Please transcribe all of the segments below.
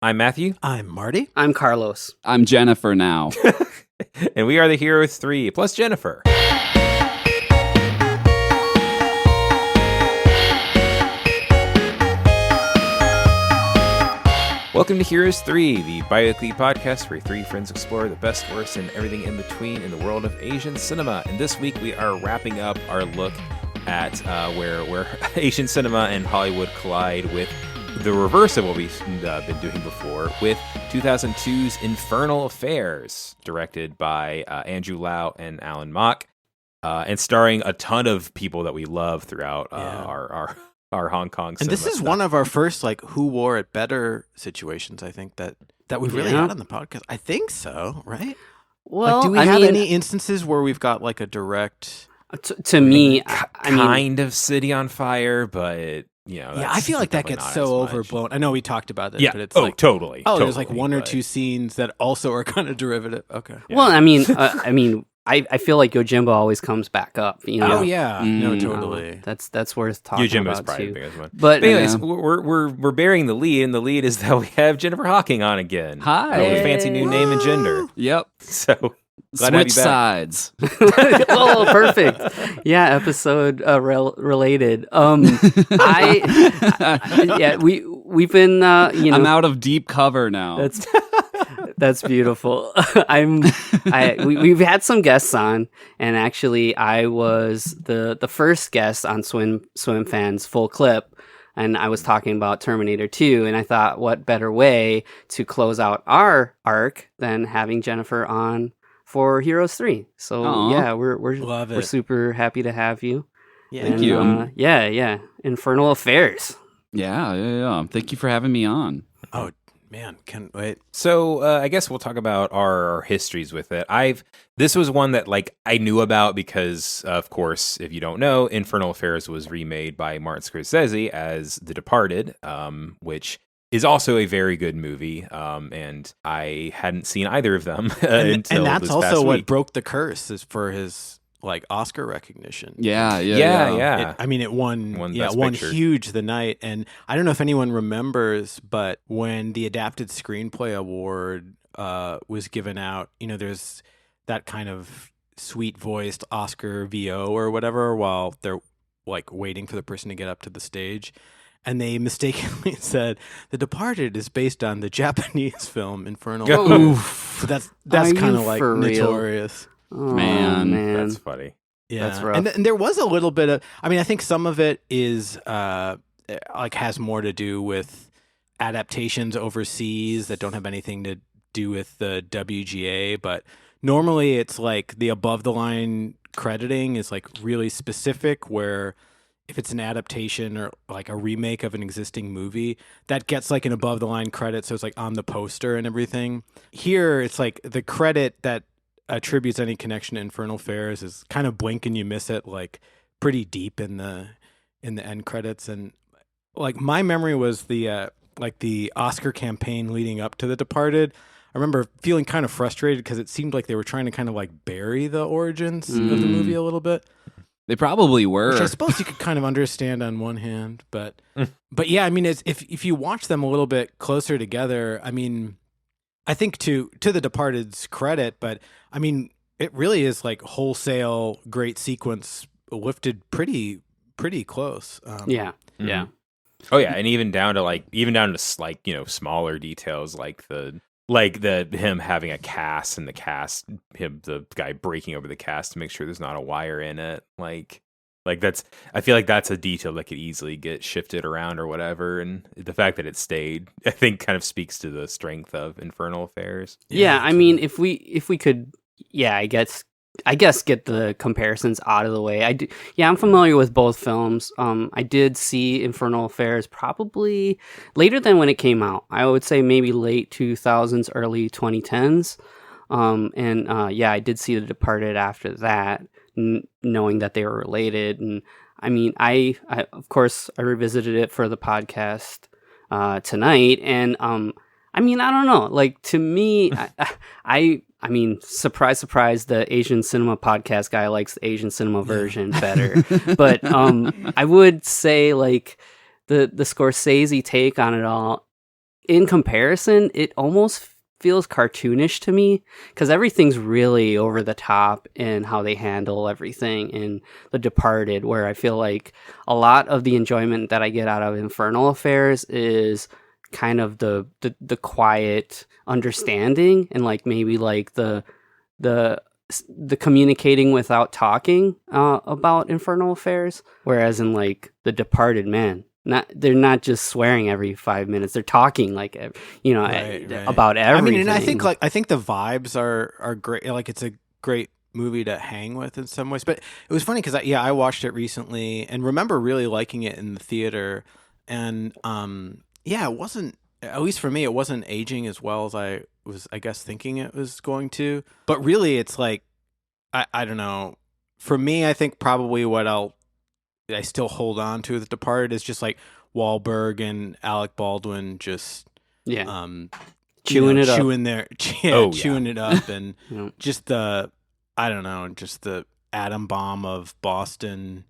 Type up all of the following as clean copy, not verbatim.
I'm Matthew. I'm Marty. I'm Carlos. I'm Jennifer now. And we are the Heroes 3, plus Jennifer. Welcome to Heroes 3, the bi-weekly podcast where three friends explore the best, worst, and everything in between in the world of Asian cinema. And this week we are wrapping up our look at where Asian cinema and Hollywood collide with the reverse of what we've been doing before, with 2002's Infernal Affairs, directed by Andrew Lau and Alan Mak, and starring a ton of people that we love throughout our Hong Kong cinema. And this is stuff. one of our first, who wore it better situations, I think, that we've really had on the podcast. I think so, right? Well, do we have any instances where we've got, a direct... To me, kind of City on Fire, but... I feel like that gets so overblown. I know we talked about this, but it's totally. There's one or two scenes that also are kind of derivative. Okay. Yeah. Well, I feel like Yojimbo always comes back up. Oh yeah, no, totally. That's worth talking Yojimbo's about probably too. the biggest one. But anyways, we're bearing the lead, and the lead is that we have Jennifer Hocking on again. Hi, fancy new name and gender. Yep. So. Switch sides. Oh, perfect. Yeah, episode related. We've been I'm out of deep cover now. That's beautiful. We've had some guests on, and actually I was the first guest on Swimfans Full Clip, and I was talking about Terminator 2, and I thought, what better way to close out our arc than having Jennifer on for Heroes 3. So we're super happy to have you. Yeah. Thank you. Yeah. Infernal Affairs. Yeah. Thank you for having me on. Oh man, can't wait. So I guess we'll talk about our histories with it. This was one that I knew about because, of course, if you don't know, Infernal Affairs was remade by Martin Scorsese as The Departed, which is also a very good movie, and I hadn't seen either of them until and that's this also past what week. broke the curse, is for his Oscar recognition. Yeah. It won huge the night, and I don't know if anyone remembers, but when the Adapted Screenplay Award was given out, there's that kind of sweet-voiced Oscar VO or whatever while they're waiting for the person to get up to the stage. And they mistakenly said The Departed is based on the Japanese film Infernal. Oof. That's kind of notorious. Oh, man, that's funny. Yeah, that's rough. And there was a little bit of. I think some of it is has more to do with adaptations overseas that don't have anything to do with the WGA. But normally, it's the above the line crediting is really specific, where if it's an adaptation or a remake of an existing movie, that gets an above the line credit. So it's on the poster and everything. Here, it's the credit that attributes any connection to Infernal Affairs is kind of blink and you miss it, pretty deep in the end credits. And my memory was the Oscar campaign leading up to The Departed. I remember feeling kind of frustrated because it seemed like they were trying to kind of bury the origins of the movie a little bit. They probably were. Which I suppose you could kind of understand on one hand, but yeah, it's, if you watch them a little bit closer together, I think to The Departed's credit, but it really is wholesale great sequence lifted pretty close. Yeah. Oh yeah, and even down to smaller details the him having a cast and the guy breaking over the cast to make sure there's not a wire in it. That's, I feel that's a detail that could easily get shifted around or whatever. And the fact that it stayed, I think, kind of speaks to the strength of Infernal Affairs. Yeah, if we could, I guess get the comparisons out of the way. I'm familiar with both films. I did see Infernal Affairs probably later than when it came out. I would say maybe late 2000s, early 2010s. I did see The Departed after that, knowing that they were related. And I of course I revisited it for the podcast tonight, and I don't know. To me, I mean, surprise, surprise, the Asian cinema podcast guy likes the Asian cinema version better. But I would say, like, the Scorsese take on it all, in comparison, it almost feels cartoonish to me because everything's really over the top in how they handle everything in The Departed, where I feel like a lot of the enjoyment that I get out of Infernal Affairs is kind of the quiet understanding and like maybe like the communicating without talking about Infernal Affairs, whereas in like The Departed, man, they're not just swearing every 5 minutes, they're talking like about everything. I mean, and I think the vibes are great. Like it's a great movie to hang with in some ways. But it was funny because I watched it recently and remember really liking it in the theater, and it wasn't, at least for me, it wasn't aging as well as I was, I guess, thinking it was going to. But really, it's like, I don't know. For me, I think probably what I still hold on to The Departed is just like Wahlberg and Alec Baldwin just chewing it up, and just the, I don't know, just the atom bomb of Boston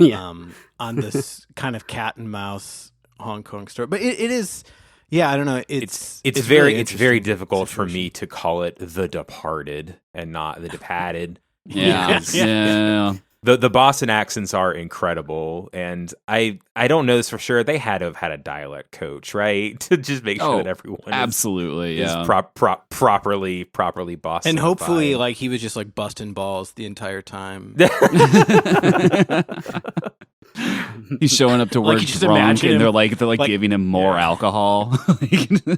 on this kind of cat and mouse Hong Kong story. But it is, I don't know. It's very difficult for me to call it The Departed and not The Departed. Yeah. The Boston accents are incredible, and I don't know this for sure. They had to have had a dialect coach, right, to just make sure that everyone is properly Boston. And hopefully, like he was just like busting balls the entire time. He's showing up to work drunk, and they're like giving him more alcohol,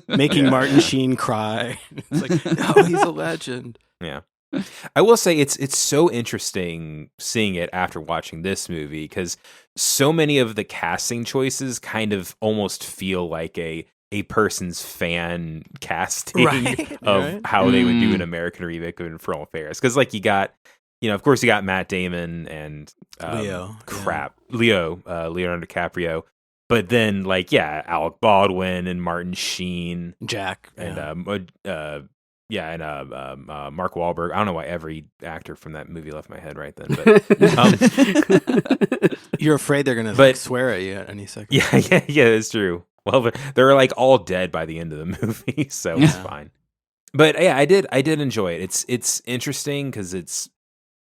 making Martin Sheen cry. It's like, no, he's a legend. Yeah. I will say it's so interesting seeing it after watching this movie because so many of the casting choices kind of almost feel like a person's fan casting of how they would do an American remake of Infernal Affairs. Because like you got, of course you got Matt Damon and Leonardo DiCaprio. But then Alec Baldwin and Martin Sheen, Jack, and Mark Wahlberg. I don't know why every actor from that movie left my head right then. But you're afraid they're gonna swear at you at any second. Yeah, it's true. Well, they're like all dead by the end of the movie, so it's fine. But I did enjoy it. It's interesting because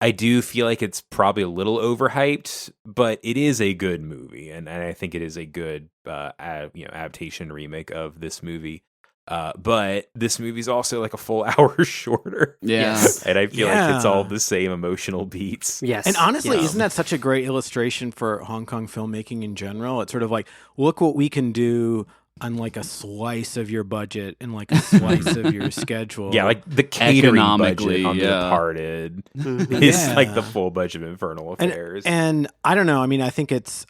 I do feel like it's probably a little overhyped, but it is a good movie, and I think it is a good adaptation remake of this movie. But this movie's also like a full hour shorter. Yes. And I feel like it's all the same emotional beats. Yes. And honestly, isn't that such a great illustration for Hong Kong filmmaking in general? It's sort of like, look what we can do on like a slice of your budget and like a slice of your schedule. Yeah, like the catering budget on The Departed is like the full budget of Infernal Affairs. And I don't know. I mean, I think it's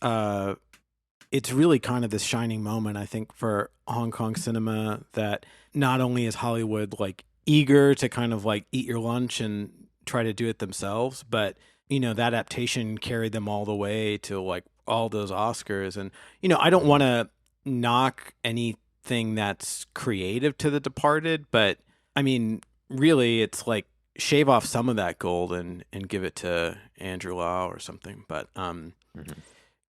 really kind of this shining moment, I think, for Hong Kong cinema, that not only is Hollywood like eager to kind of like eat your lunch and try to do it themselves, but the adaptation carried them all the way to like all those Oscars. And I don't want to knock anything that's creative to The Departed, but I mean, really, it's like shave off some of that gold and give it to Andrew Lau or something. But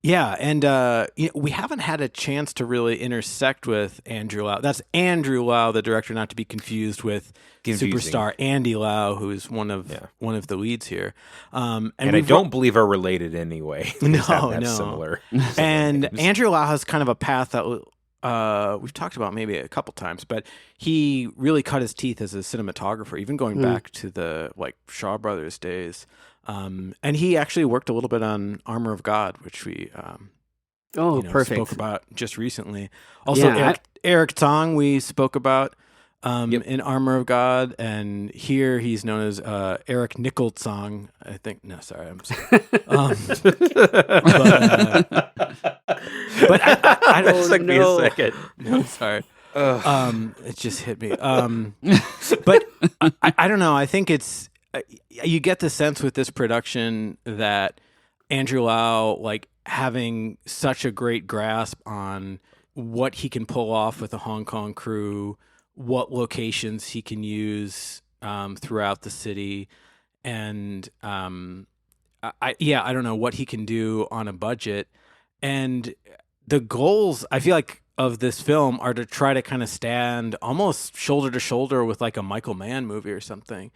yeah, and we haven't had a chance to really intersect with Andrew Lau. That's Andrew Lau, the director, not to be confused with superstar Andy Lau, who is one of the leads here. And I don't believe are related anyway. No. Similar. And Andrew Lau has kind of a path that we've talked about maybe a couple times, but he really cut his teeth as a cinematographer, even going back to the like Shaw Brothers days. And he actually worked a little bit on Armor of God, which we spoke about just recently. Also, Eric Tong we spoke about in Armor of God, and here he's known as Eric Nicholsong, I think. No, sorry, I'm sorry. But I don't took me a second. No, sorry. It just hit me. But I don't know. I think it's. You get the sense with this production that Andrew Lau, like, having such a great grasp on what he can pull off with a Hong Kong crew, what locations he can use throughout the city, and I don't know what he can do on a budget. And the goals, I feel like of this film are to try to kind of stand almost shoulder to shoulder with like a Michael Mann movie or something.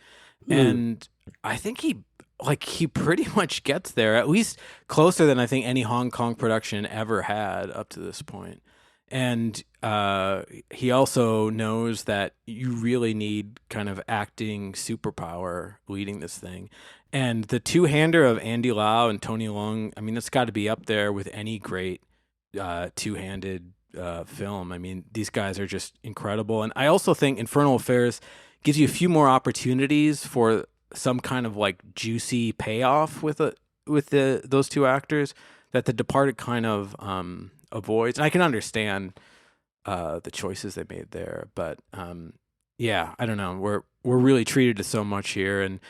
And I think he pretty much gets there, at least closer than I think any Hong Kong production ever had up to this point. And he also knows that you really need kind of acting superpower leading this thing. And the two-hander of Andy Lau and Tony Leung, I mean, it's got to be up there with any great two-handed film. I mean, these guys are just incredible. And I also think Infernal Affairs gives you a few more opportunities for some kind of like juicy payoff with those two actors that The Departed kind of avoids. And I can understand the choices they made there, but yeah, I don't know. We're really treated to so much here, and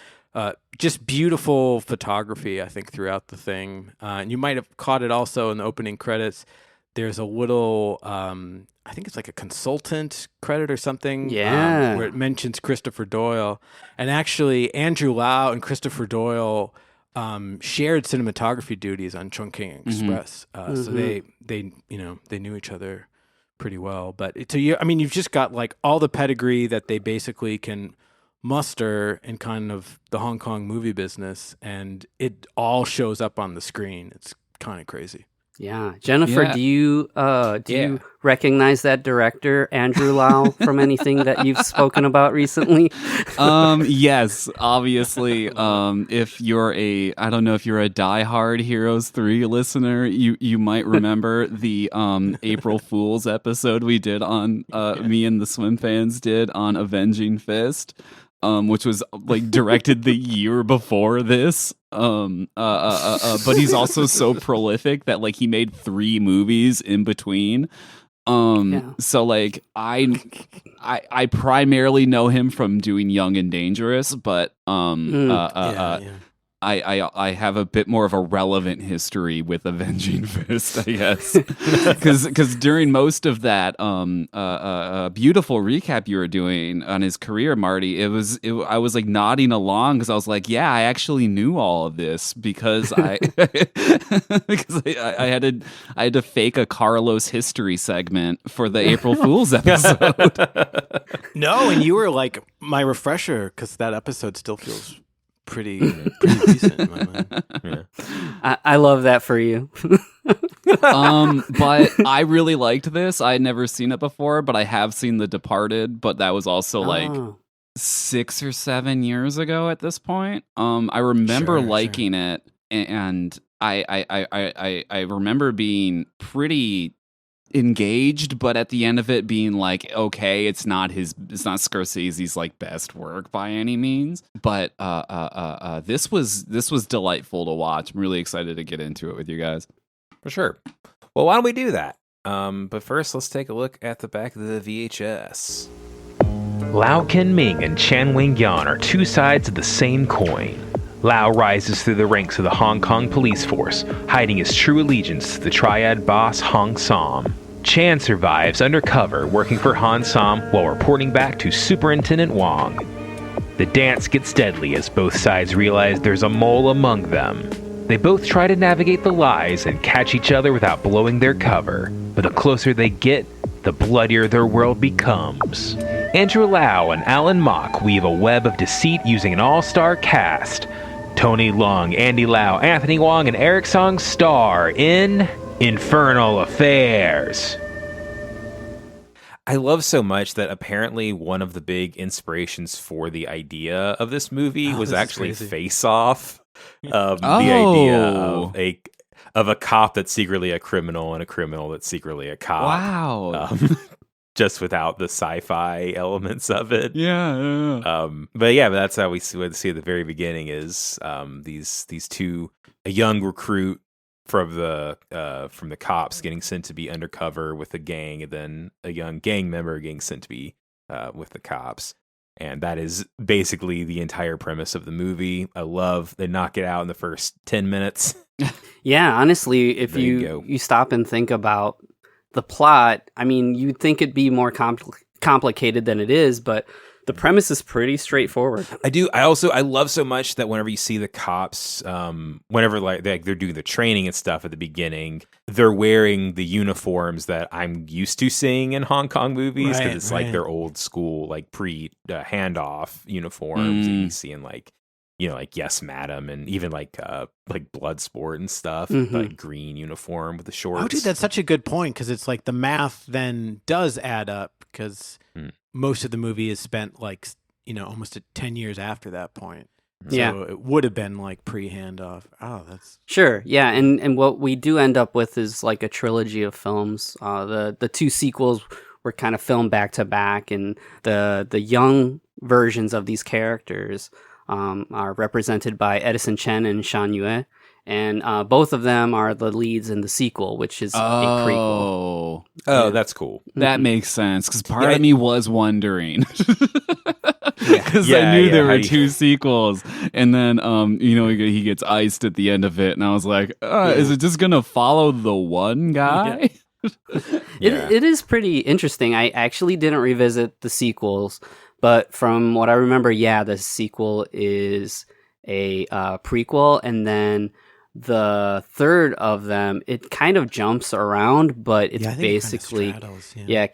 just beautiful photography, I think, throughout the thing. And you might have caught it also in the opening credits. There's a little, I think it's like a consultant credit or something. Yeah. Where it mentions Christopher Doyle. And actually, Andrew Lau and Christopher Doyle shared cinematography duties on Chungking Express. So they knew each other pretty well. But you've just got like all the pedigree that they basically can muster in kind of the Hong Kong movie business, and it all shows up on the screen. It's kind of crazy. Yeah, Jennifer, do you recognize that director Andrew Lau from anything that you've spoken about recently? Yes, obviously. If you're I don't know if you're a diehard Heroes 3 listener, you might remember the April Fool's episode we did on me and the Swimfans did on Avenging Fist. Which was like directed the year before this. But he's also so prolific that like he made 3 movies in between. So like I primarily know him from doing Young and Dangerous, but I have a bit more of a relevant history with Avenging Fist, I guess, because during most of that beautiful recap you were doing on his career, Marty, I was like nodding along because I was like, yeah, I actually knew all of this because I had to fake a Carlos history segment for the April Fool's episode. No, and you were like my refresher because that episode still feels pretty recent in my mind. Yeah. I love that for you. But I really liked this. I had never seen it before, but I have seen The Departed, but that was also like 6 or 7 years ago at this point. I remember liking it, and I remember being pretty engaged, but at the end of it being like, okay, it's not Scorsese's like best work by any means, but this was delightful to watch. I'm really excited to get into it with you guys. For sure. Well, why don't we do that? But first, let's take a look at the back of the VHS. Lau Ken-ming and Chan Wing-yan are two sides of the same coin. Lau rises through the ranks of the Hong Kong police force, hiding his true allegiance to the triad boss Hong Som. Chan survives undercover, working for Han Som while reporting back to Superintendent Wong. The dance gets deadly as both sides realize there's a mole among them. They both try to navigate the lies and catch each other without blowing their cover, but the closer they get, the bloodier their world becomes. Andrew Lau and Alan Mock weave a web of deceit using an all-star cast. Tony Leung, Andy Lau, Anthony Wong, and Eric Song star in Infernal Affairs. I love so much that apparently one of the big inspirations for the idea of this movie was actually Face Off. The idea of a cop that's secretly a criminal and a criminal that's secretly a cop. Wow. Just without the sci-fi elements of it. Yeah. But that's how we see at the very beginning is these two, a young recruit from the cops getting sent to be undercover with a gang, and then a young gang member getting sent to be with the cops. And that is basically the entire premise of the movie. I love they knock it out in the first 10 minutes. Yeah, honestly, if you stop and think about the plot, I mean, you'd think it'd be more complicated than it is, but The premise is pretty straightforward. I love so much that whenever you see the cops, whenever they're doing the training and stuff at the beginning, they're wearing the uniforms that I'm used to seeing in Hong Kong movies, because it's like their old school, like pre handoff uniforms that you see in like, you know, like Yes Madam, and even like Bloodsport and stuff, like green uniform with the shorts. Oh, dude, that's such a good point, because it's like the math then does add up, because most of the movie is spent like, you know, almost 10 years after that point. So it would have been like pre-handoff. Oh, that's sure. Yeah, and what we do end up with is like a trilogy of films. The two sequels were kind of filmed back to back, and the young versions of these characters are represented by Edison Chen and Shan Yue, and both of them are the leads in the sequel, which is a prequel. Oh, that's cool. That makes sense, because part of me was wondering. Because I knew there were two sequels, and then you know, he gets iced at the end of it, and I was like, is it just gonna follow the one guy? It is pretty interesting. I actually didn't revisit the sequels, but from what I remember, the sequel is a prequel, and then the third of them, it kind of jumps around, but it's basically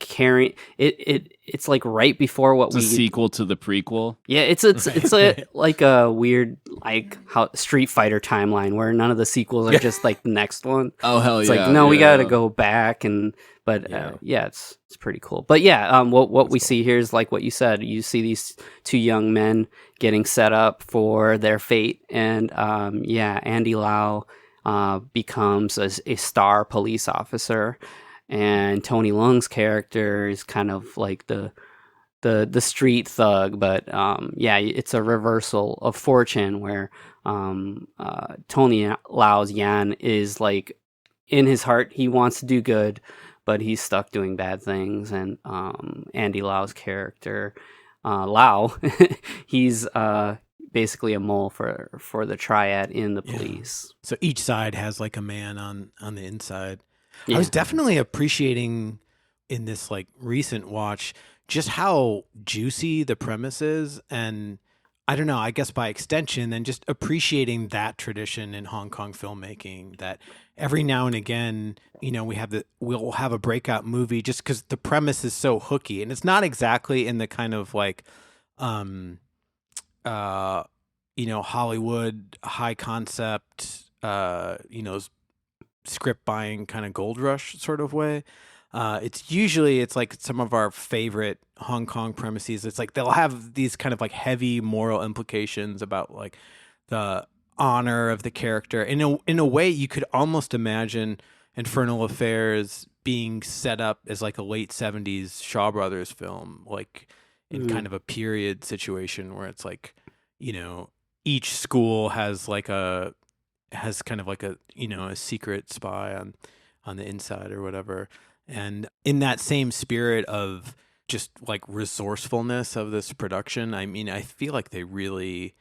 carrying it. It's like right before what it's a sequel to the prequel. Yeah, it's like a weird, like how Street Fighter timeline where none of the sequels are just like the next one. Oh hell it's yeah! It's like no, we got to go back it's pretty cool. But what we see here is like what you said. You see these two young men getting set up for their fate, and Andy Lau becomes a star police officer, and Tony Leung's character is kind of like the street thug, but it's a reversal of fortune where Tony Lau's Yan is like, in his heart he wants to do good, but he's stuck doing bad things, and Andy Lau's character, Lau, he's basically a mole for the triad in the police. So each side has like a man on the inside. I was definitely appreciating in this like recent watch just how juicy the premise is, and I don't know, I guess by extension, then just appreciating that tradition in Hong Kong filmmaking, that every now and again, you know, we'll have a breakout movie just because the premise is so hooky, and it's not exactly in the kind of like, you know, Hollywood high concept, you know, script buying kind of gold rush sort of way. It's like some of our favorite Hong Kong premises. It's like they'll have these kind of like heavy moral implications about like the honor of the character. In a way, you could almost imagine Infernal Affairs being set up as like a late 70s Shaw Brothers film, like in kind of a period situation where it's like, you know, each school has kind of like a, you know, a secret spy on the inside or whatever. And in that same spirit of just like resourcefulness of this production, I mean, I feel like they really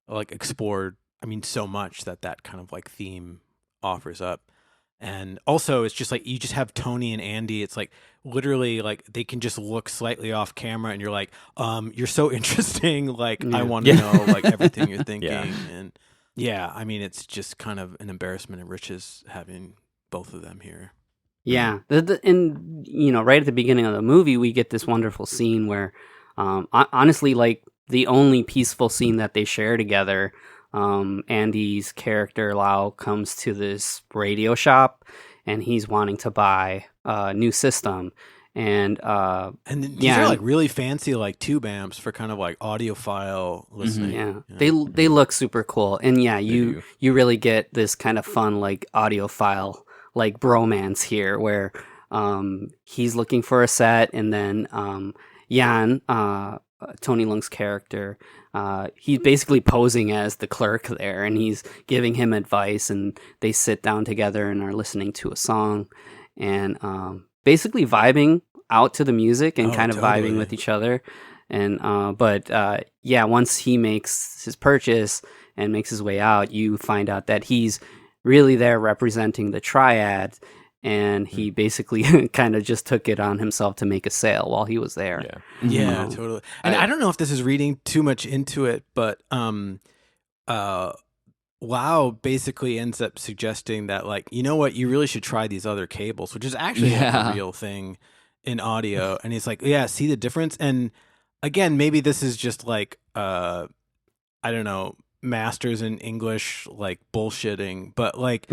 like explored, I mean, so much that kind of like theme offers up. And also it's just like, you just have Tony and Andy. It's like literally like they can just look slightly off camera and you're like, you're so interesting. Like, I want to know like everything you're thinking. And I mean, it's just kind of an embarrassment of riches having both of them here. Yeah, and you know, right at the beginning of the movie, we get this wonderful scene where, honestly, like the only peaceful scene that they share together. Andy's character Lau comes to this radio shop, and he's wanting to buy a new system, and these are like really fancy like tube amps for kind of like audiophile listening. They look super cool, and you really get this kind of fun like audiophile like bromance here, where he's looking for a set, and then Yan, Tony Leung's character, he's basically posing as the clerk there, and he's giving him advice, and they sit down together and are listening to a song, and basically vibing out to the music and kind of vibing with each other. And once he makes his purchase and makes his way out, you find out that he's really there representing the triad, and he basically kind of just took it on himself to make a sale while he was there. Yeah, totally. And I don't know if this is reading too much into it, but Lau basically ends up suggesting that, like, you know what, you really should try these other cables, which is actually a real thing in audio. And he's like, yeah, see the difference? And again, maybe this is just like, I don't know, masters in English, like bullshitting, but like,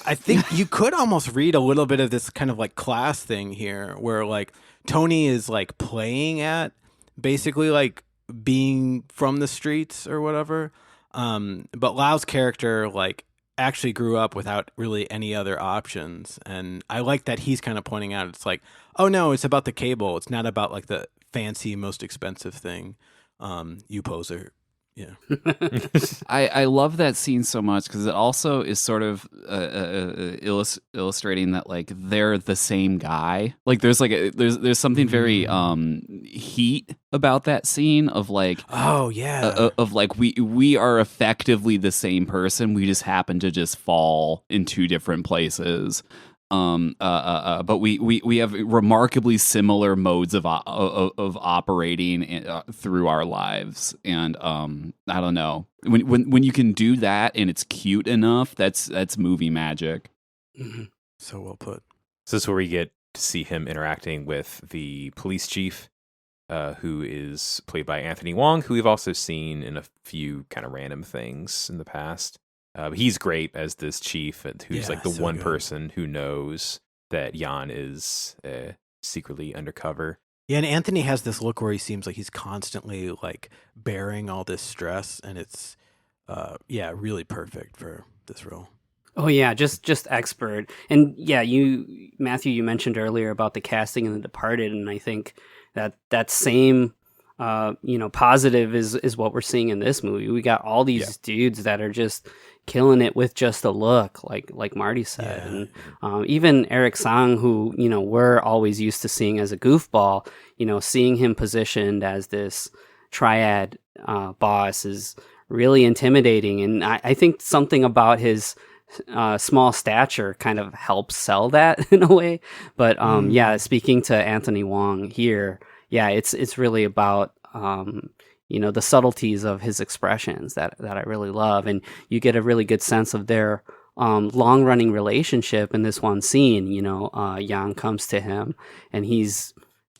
I think you could almost read a little bit of this kind of like class thing here where like Tony is like playing at basically like being from the streets or whatever. But Lau's character like actually grew up without really any other options. And I like that he's kind of pointing out, it's like, oh no, it's about the cable. It's not about like the fancy, most expensive thing. You poser. Yeah. I love that scene so much because it also is sort of illustrating that like they're the same guy. Like there's like there's something very Heat about that scene of like of like we are effectively the same person. We just happen to just fall in two different places. But we have remarkably similar modes of operating through our lives, and I don't know, when you can do that and it's cute enough, that's movie magic. Mm-hmm. So well put. So this is where we get to see him interacting with the police chief, who is played by Anthony Wong, who we've also seen in a few kind of random things in the past. He's great as this chief, who's like the one person who knows that Jan is secretly undercover. Yeah, and Anthony has this look where he seems like he's constantly like bearing all this stress, and it's really perfect for this role. Oh yeah, just expert. And yeah, Matthew, you mentioned earlier about the casting in The Departed, and I think that same positive is what we're seeing in this movie. We got all these dudes that are just killing it with just a look, like Marty said. And even Eric Sang, who we're always used to seeing as a goofball, seeing him positioned as this triad boss is really intimidating. And I think something about his small stature kind of helps sell that in a way. But speaking to Anthony Wong here, it's really about the subtleties of his expressions that I really love, and you get a really good sense of their long running relationship in this one scene. Jan comes to him and he's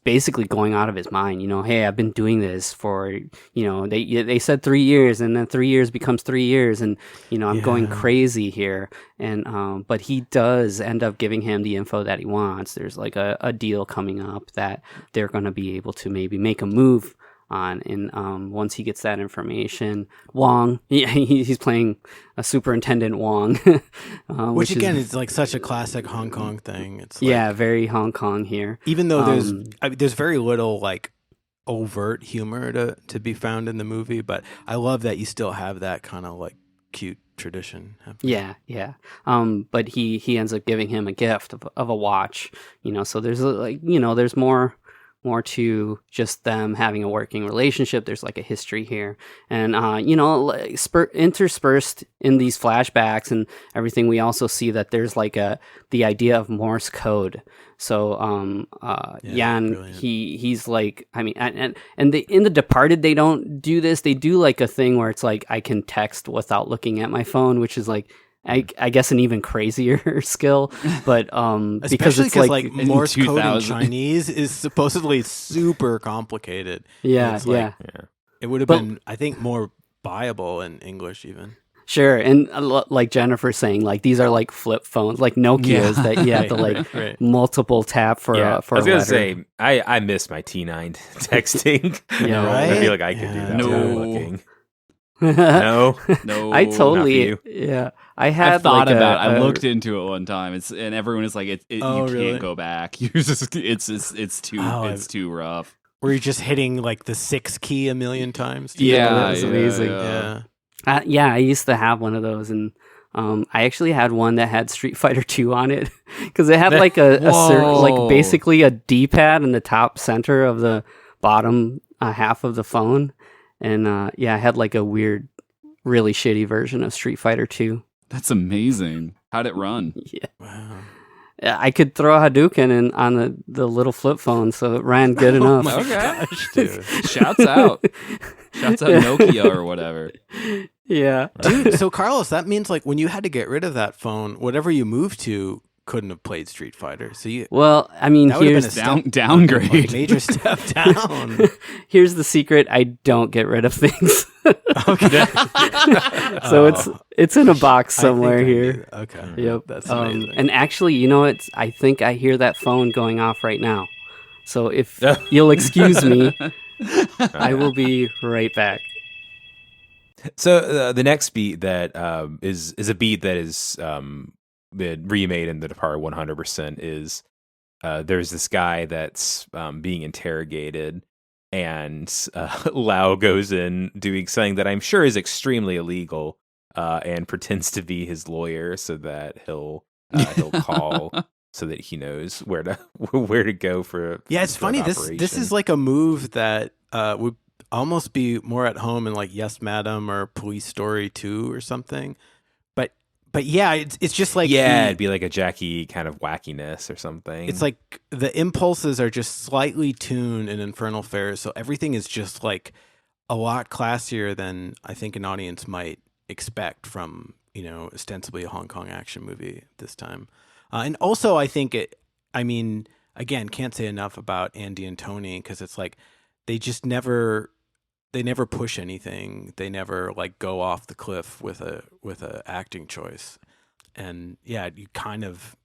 basically going out of his mind. Hey, I've been doing this for they said 3 years, and then 3 years becomes 3 years, and I'm going crazy here. And but he does end up giving him the info that he wants. There's like a deal coming up that they're going to be able to maybe make a move on, and once he gets that information, Wong, he's playing a Superintendent Wong, which again is like such a classic Hong Kong thing. It's like, very Hong Kong here. Even though there's very little like overt humor to be found in the movie, but I love that you still have that kind of like cute tradition happening. But he ends up giving him a gift of a watch. So there's there's more to just them having a working relationship. There's like a history here, and interspersed in these flashbacks and everything, we also see that there's like the idea of Morse code. So Jan, he's like, I mean, and in The Departed they don't do this. They do like a thing where it's like I can text without looking at my phone, which is like I guess an even crazier skill, but because it's like Morse code in Chinese is supposedly super complicated. It would have been, I think, more viable in English even. Sure, and like Jennifer saying, like these are like flip phones, like Nokia's that you have to like multiple tap for. I was gonna say I miss my T9 texting. I feel like I could do that. No. Looking. No, I totally I've thought about it. I looked into it one time. And everyone is like, you can't go back. You're just it's too rough. Were you just hitting like the 6 key a million times? It's amazing. I used to have one of those, and I actually had one that had Street Fighter 2 on it because it had like like basically a D-pad in the top center of the bottom half of the phone. And I had like a weird, really shitty version of Street Fighter 2. That's amazing. How'd it run? Wow. I could throw a Hadouken on the little flip phone, so it ran good enough. my Okay. gosh, dude. Shouts out. Shouts out Nokia or whatever. Yeah. Dude, so Carlos, that means like when you had to get rid of that phone, whatever you moved to couldn't have played Street Fighter. So you Well, I mean, that would have here's been a Downgrade. like, major step down. here's the secret: I don't get rid of things. Okay. So it's in a box I think somewhere I here. knew- Okay. Yep. That's amazing. And actually, you know what? I think I hear that phone going off right now. So if you'll excuse me, I will be right back. So the next beat that is a beat that is been remade in The Departed 100% is there's this guy that's being interrogated, and Lau goes in doing something that I'm sure is extremely illegal, and pretends to be his lawyer so that he'll call so that he knows where to go for. Yeah, it's for funny. an This operation. is like a move that would almost be more at home in like Yes Madam or Police Story 2 or something. But yeah, it's just like it'd be like a Jackie kind of wackiness or something. it's like the impulses are just slightly tuned in Infernal Affairs, so everything is just like a lot classier than I think an audience might expect from, ostensibly a Hong Kong action movie this time. And also I think again, can't say enough about Andy and Tony, because it's like they just never push anything. They never like go off the cliff with a acting choice. And yeah, you kind of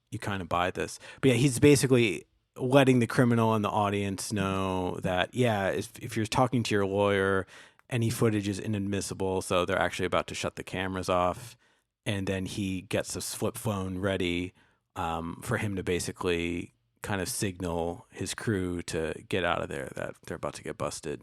buy this. But yeah, he's basically letting the criminal and the audience know that if you're talking to your lawyer, any footage is inadmissible, so they're actually about to shut the cameras off. And then he gets this flip phone ready for him to basically kind of signal his crew to get out of there, that they're about to get busted.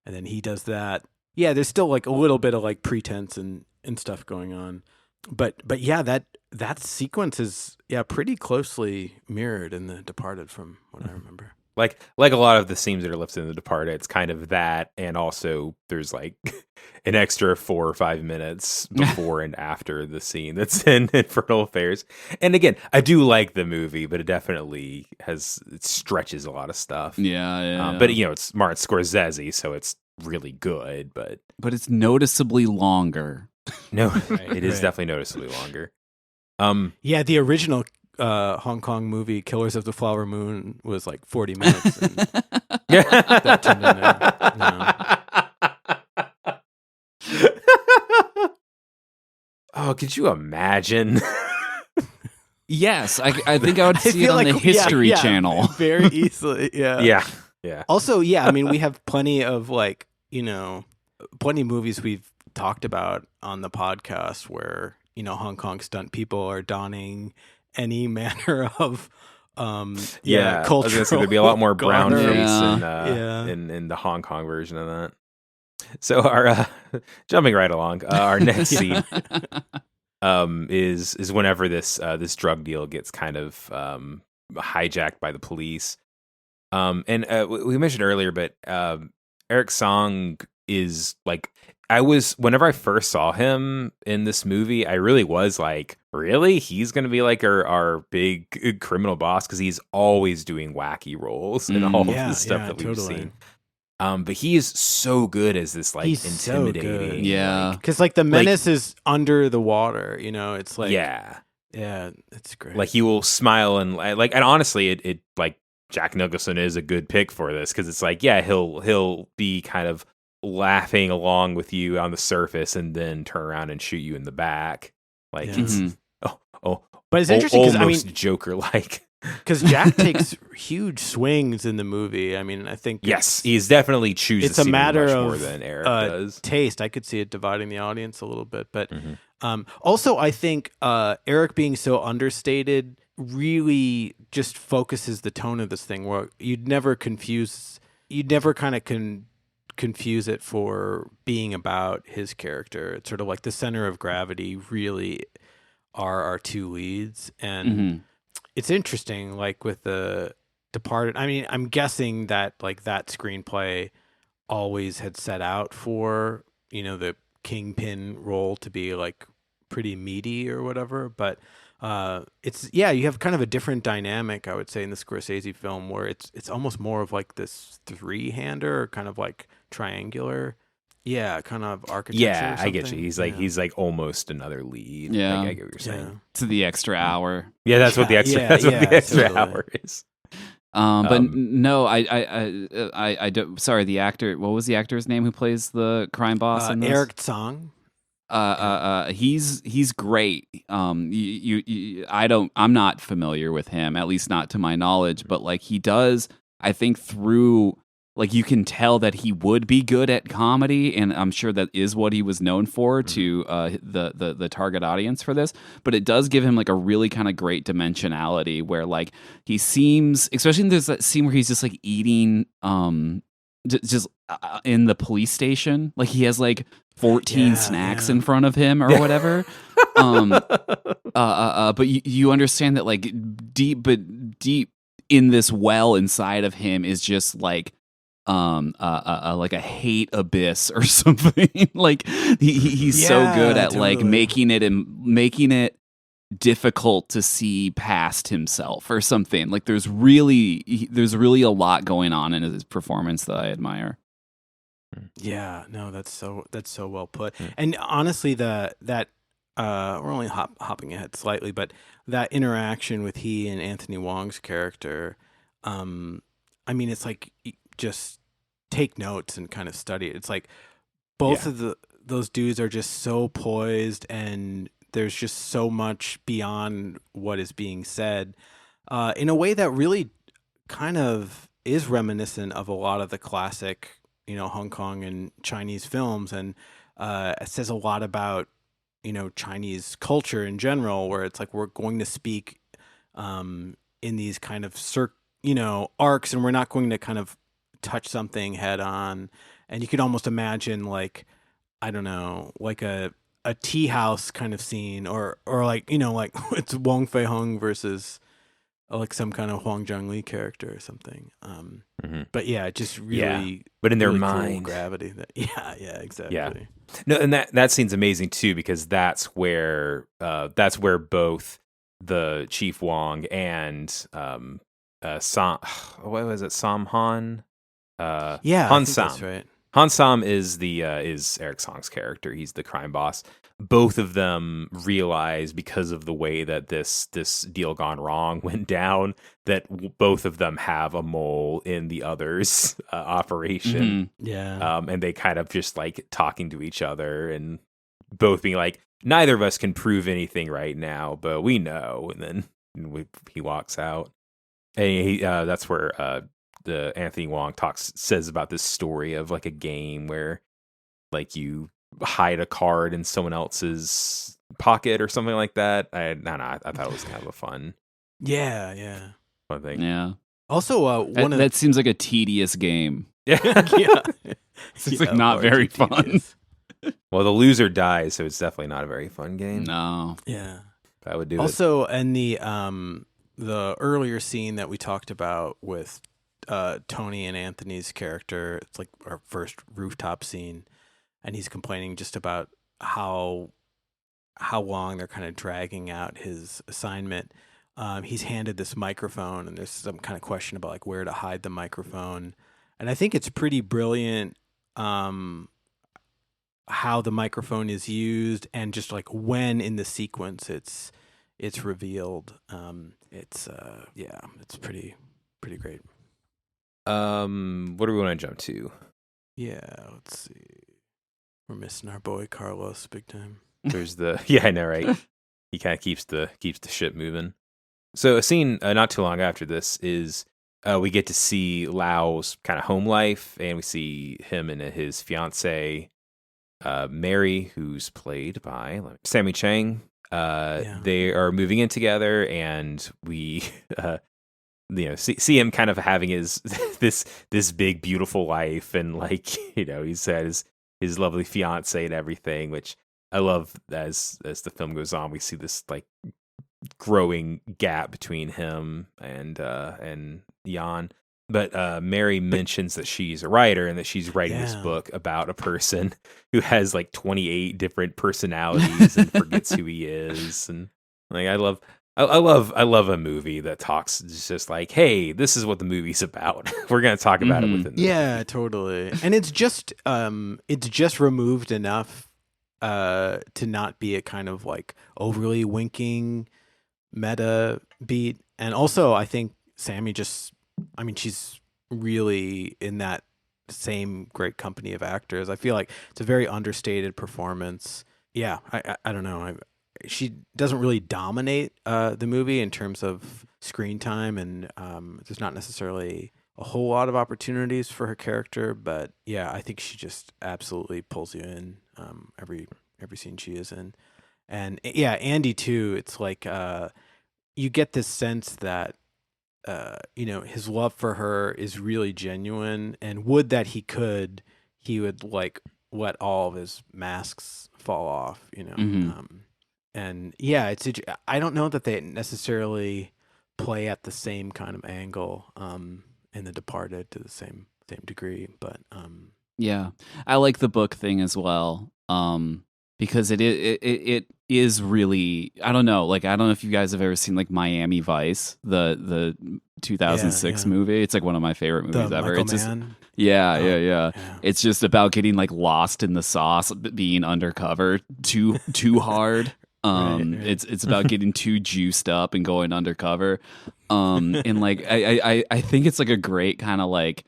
And then he does that. Yeah, there's still like a little bit of like pretense and stuff going on. But yeah, that sequence is pretty closely mirrored in The Departed from what I remember. like a lot of the scenes that are lifted in The Departed, it's kind of that, and also there's like an extra 4 or 5 minutes before and after the scene that's in Infernal Affairs. And again, I do like the movie, but it definitely it stretches a lot of stuff. Yeah. But it's Martin Scorsese, so it's really good. But it's noticeably longer. no, Right, it is right. definitely noticeably longer. Yeah, the original Hong Kong movie Killers of the Flower Moon was like 40 minutes. And that turned into, Oh, could you imagine? Yes, I think I would see it feel on the like- History yeah, Channel. very easily. Yeah. Yeah. Also, yeah, I mean, we have plenty of like, plenty of movies we've talked about on the podcast where, Hong Kong stunt people are donning any manner of I was gonna say cultural there'd be a lot more brown garb. face in the Hong Kong version of that. So our jumping right along, our next scene is whenever this drug deal gets kind of hijacked by the police. And we mentioned earlier, but Eric Song is like, whenever I first saw him in this movie, I really was like, really? He's going to be like our big criminal boss? Because he's always doing wacky roles in all of the stuff that we've seen. But he is so good as this like He's so good. intimidating. Yeah. Because like the menace is under the water, it's like Yeah. it's great. Like he will smile and honestly, it like Jack Nicholson is a good pick for this, because it's like, yeah, he'll be kind of laughing along with you on the surface and then turn around and shoot you in the back. Like Yeah. it's but it's interesting because almost Joker like. because Jack takes huge swings in the movie. I mean, I think Yes, he's definitely chooses. it's a matter much of more than Eric does. taste. I could see it dividing the audience a little bit, but Mhm. also I think Eric being so understated really just focuses the tone of this thing, where you'd never kind of confuse it for being about his character. It's sort of like the center of gravity really are our two leads, and it's interesting, like with The Departed. I mean, I'm guessing that like that screenplay always had set out for, the kingpin role to be like pretty meaty or whatever. But it's you have kind of a different dynamic, I would say, in the Scorsese film, where it's almost more of like this three-hander or kind of like triangular. Yeah, kind of architecture. Yeah, or I get you. something. He's like almost another lead. Yeah. I get what you're saying. To the extra hour. Yeah, that's what the extra. Yeah, that's what the extra totally. hour is. But no, I don't. Sorry, the actor. What was the actor's name who plays the crime boss in this? Eric Tsang. He's great. I'm not familiar with him, at least not to my knowledge. But like he does, I think through. Like you can tell that he would be good at comedy, and I'm sure that is what he was known for to the target audience for this. But it does give him like a really kind of great dimensionality where like he seems, especially in there's that scene where he's just like eating just in the police station, like he has like 14 snacks in front of him or whatever. But you understand that like deep in this well inside of him is just like a hate abyss or something. Like he's so good at like making it difficult to see past himself or something. Like there's really a lot going on in his performance that I admire. Yeah, no, that's so well put. And honestly, that we're only hopping ahead slightly, but that interaction with he and Anthony Wong's character, I mean, it's like just take notes and kind of study it. It's like both of those dudes are just so poised, and there's just so much beyond what is being said in a way that really kind of is reminiscent of a lot of the classic, Hong Kong and Chinese films, and it says a lot about Chinese culture in general, where it's like we're going to speak in these kind of arcs, and we're not going to kind of touch something head on. And you could almost imagine like, I don't know, like a tea house kind of scene, or like like it's Wong Fei Hung versus like some kind of Huang Zhongli character or something. But yeah, just really, but in their really mind, cool gravity. Exactly. Yeah. No, and that scene's amazing too, because that's where both the Chief Wong and Sam, what was it, Sam Han? Han Sam. That's right. Han Sam is is Eric Song's character. He's the crime boss. Both of them realize, because of the way that this deal gone wrong went down, that both of them have a mole in the other's operation. Mm-hmm. Yeah. And they kind of just like talking to each other and both being like, neither of us can prove anything right now, but we know. And then he walks out. And that's where the Anthony Wong says about this story of like a game where like you hide a card in someone else's pocket or something like that. I thought it was kind of a fun fun thing. Yeah. Also, that seems like a tedious game. Yeah. It's like not very fun. Well, the loser dies, so it's definitely not a very fun game. No. Yeah. I would do also, in the earlier scene that we talked about with Tony and Anthony's character, it's like our first rooftop scene, and he's complaining just about how long they're kind of dragging out his assignment. He's handed this microphone, and there's some kind of question about like where to hide the microphone, and I think it's pretty brilliant how the microphone is used, and just like when in the sequence it's revealed. It's pretty great. What do we want to jump to? Yeah, let's see. We're missing our boy Carlos big time. There's I know, right? He kind of keeps the ship moving. So a scene not too long after this is we get to see Lau's kind of home life, and we see him and his fiancée Mary, who's played by Sammy Chang. They are moving in together, and we see him kind of having his this big beautiful life, and like he's had his lovely fiance and everything, which I love. As the film goes on, we see this like growing gap between him and Jan. Mary mentions that she's a writer and that she's writing this book about a person who has like 28 different personalities and forgets who he is. And like, I love a movie that talks just like, hey, this is what the movie's about. We're going to talk about it within the movie. Totally. And it's just removed enough to not be a kind of like overly winking meta beat. And also I think Sammy she's really in that same great company of actors. I feel like it's a very understated performance. Yeah, I don't know. She doesn't really dominate the movie in terms of screen time, and there's not necessarily a whole lot of opportunities for her character. But yeah, I think she just absolutely pulls you in every scene she is in. And yeah, Andy too. It's like you get this sense that his love for her is really genuine, and would that he would like let all of his masks fall off, and yeah, I don't know that they necessarily play at the same kind of angle in The Departed to the same degree, but yeah, I like the book thing as well. Because it is really, I don't know if you guys have ever seen like Miami Vice, the 2006 movie. It's like one of my favorite movies ever. Michael It's just Mann? yeah. It's just about getting like lost in the sauce, being undercover too hard. Right. It's about getting too juiced up and going undercover. And like I think it's like a great kind of like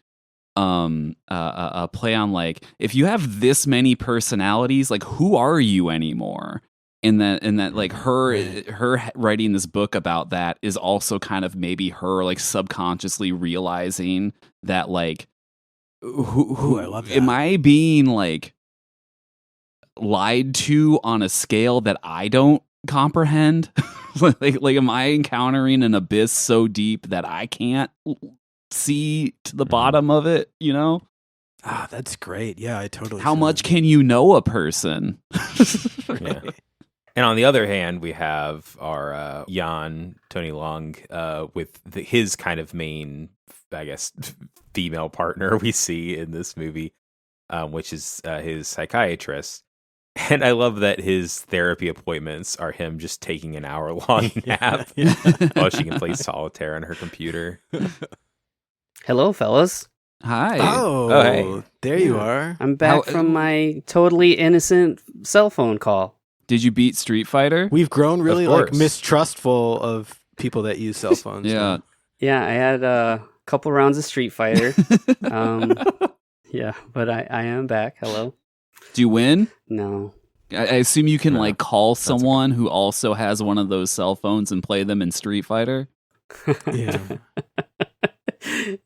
a play on like, if you have this many personalities, like who are you anymore? And that like her writing this book about that is also kind of maybe her like subconsciously realizing that like who I love that. am I being like lied to on a scale that I don't comprehend? like am I encountering an abyss so deep that I can't see to the bottom of it, that's great. Yeah, I totally how see much that. can you know a person? Yeah. And on the other hand, we have our Tony Long with his kind of main, I guess, female partner we see in this movie, which is his psychiatrist. And I love that his therapy appointments are him just taking an hour-long nap while she can play solitaire on her computer. Hello, fellas. Hi. Oh, hey. There you are. I'm back from my totally innocent cell phone call. Did you beat Street Fighter? We've grown really Of like course. mistrustful of people that use cell phones. Yeah. Yeah, I had a couple rounds of Street Fighter. Yeah, but I am back. Hello. Do you win? No. I assume you can No, like call someone who also has one of those cell phones and play them in Street Fighter. Yeah.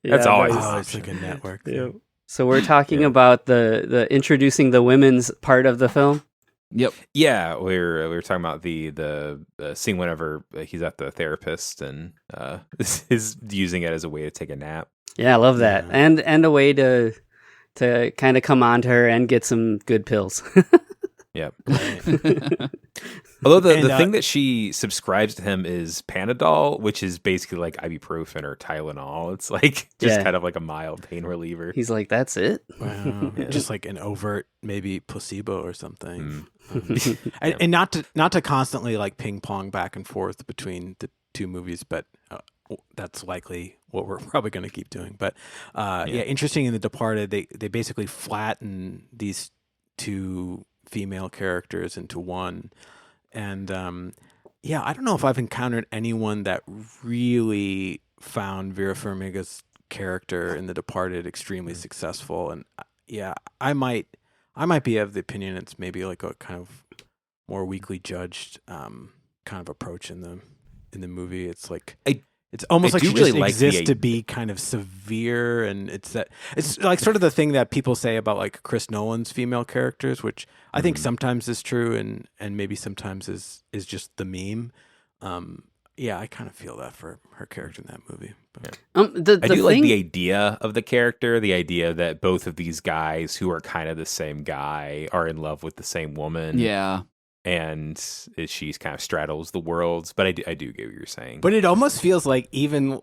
That's always Oh, an it's like a option. network Yeah. thing. So we're talking about the introducing the women's part of the film. Yep. Yeah, we were talking about the scene whenever he's at the therapist and is using it as a way to take a nap. Yeah, I love that, Yeah. and a way to kind of come on to her and get some good pills. Yep. Right. Although And, the thing that she subscribes to him is Panadol, which is basically like ibuprofen or Tylenol. It's like just Yeah. kind of like a mild pain reliever. He's like, "That's it." Wow. Yeah. Just like an overt maybe placebo or something. Yeah. And not to constantly like ping pong back and forth between the two movies, but that's likely what we're probably going to keep doing. But yeah, interesting. In The Departed, they basically flatten these two female characters into one, and yeah, I don't know if I've encountered anyone that really found Vera Farmiga's character in The Departed extremely successful. And yeah, I might be of the opinion it's maybe like a kind of more weakly judged kind of approach in the movie. It's like it's almost I like do she really just like the exists to be kind of severe, and it's like sort of the thing that people say about like Chris Nolan's female characters, which I think sometimes is true and maybe sometimes is just the meme. Yeah, I kind of feel that for her character in that movie. But. The I do thing, like the idea of the character, the idea that both of these guys who are kind of the same guy are in love with the same woman. Yeah. and she kind of straddles the worlds. But I do get what you're saying. But it almost feels like even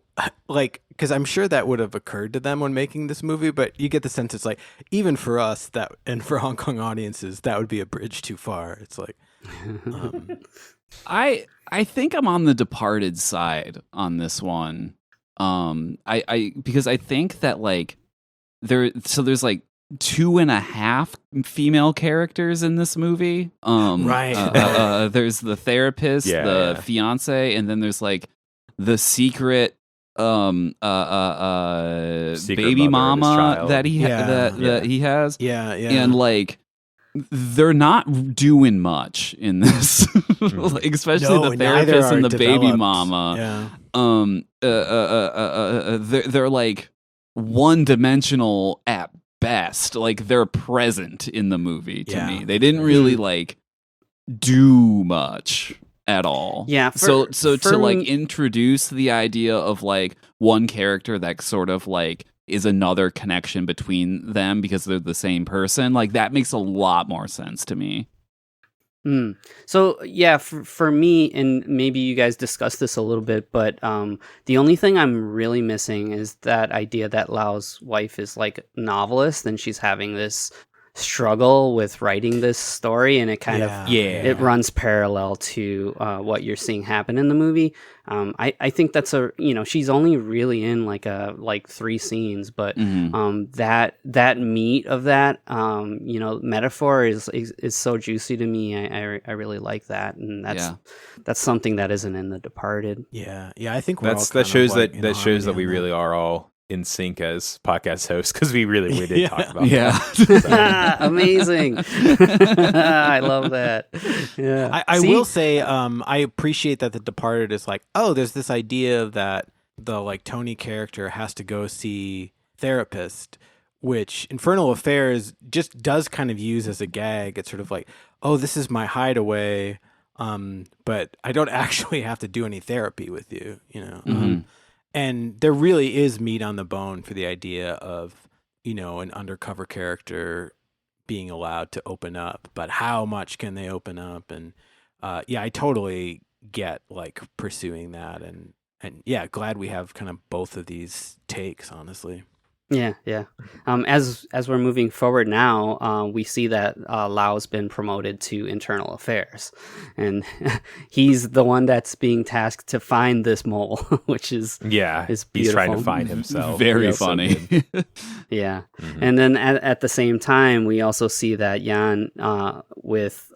like, because I'm sure that would have occurred to them when making this movie, but you get the sense it's like, even for us that, and for Hong Kong audiences, that would be a bridge too far. It's like, I think I'm on the Departed side on this one. Because I think that like there's like 2.5 female characters in this movie. Right. There's the therapist, fiance, and then there's like the secret Secret baby mother of his mama child. that he that he has. Yeah, yeah. And like they're not doing much in this, like, especially No, the neither therapist are and the baby developed. mama. Yeah. They're like one-dimensional at best. Like they're present in the movie to me. They didn't really like do much at all. Yeah. So to like introduce the idea of like one character that sort of like is another connection between them because they're the same person, like that makes a lot more sense to me. So yeah, for me, and maybe you guys discussed this a little bit, but the only thing I'm really missing is that idea that Lau's wife is like a novelist and she's having this struggle with writing this story, and it kind of it runs parallel to what you're seeing happen in the movie. I think that's she's only really in like 3 scenes, but that meat of that metaphor is so juicy to me. I really like that, and that's something that isn't in The Departed. Yeah, I think that shows that we really are all in sync as podcast hosts, because we did talk about that. Amazing. I love that. Yeah, I will say I appreciate that The Departed is like, oh, there's this idea that the like Tony character has to go see therapist, which Infernal Affairs just does kind of use as a gag. It's sort of like, oh, this is my hideaway, but I don't actually have to do any therapy with you, and there really is meat on the bone for the idea of, an undercover character being allowed to open up, but how much can they open up? And I totally get like pursuing that, and glad we have kind of both of these takes, honestly. Yeah. As we're moving forward now, we see that Lau's been promoted to Internal Affairs, and he's the one that's being tasked to find this mole, which is beautiful. He's trying to find himself. Very funny. Yeah. Mm-hmm. And then at the same time, we also see that Jan with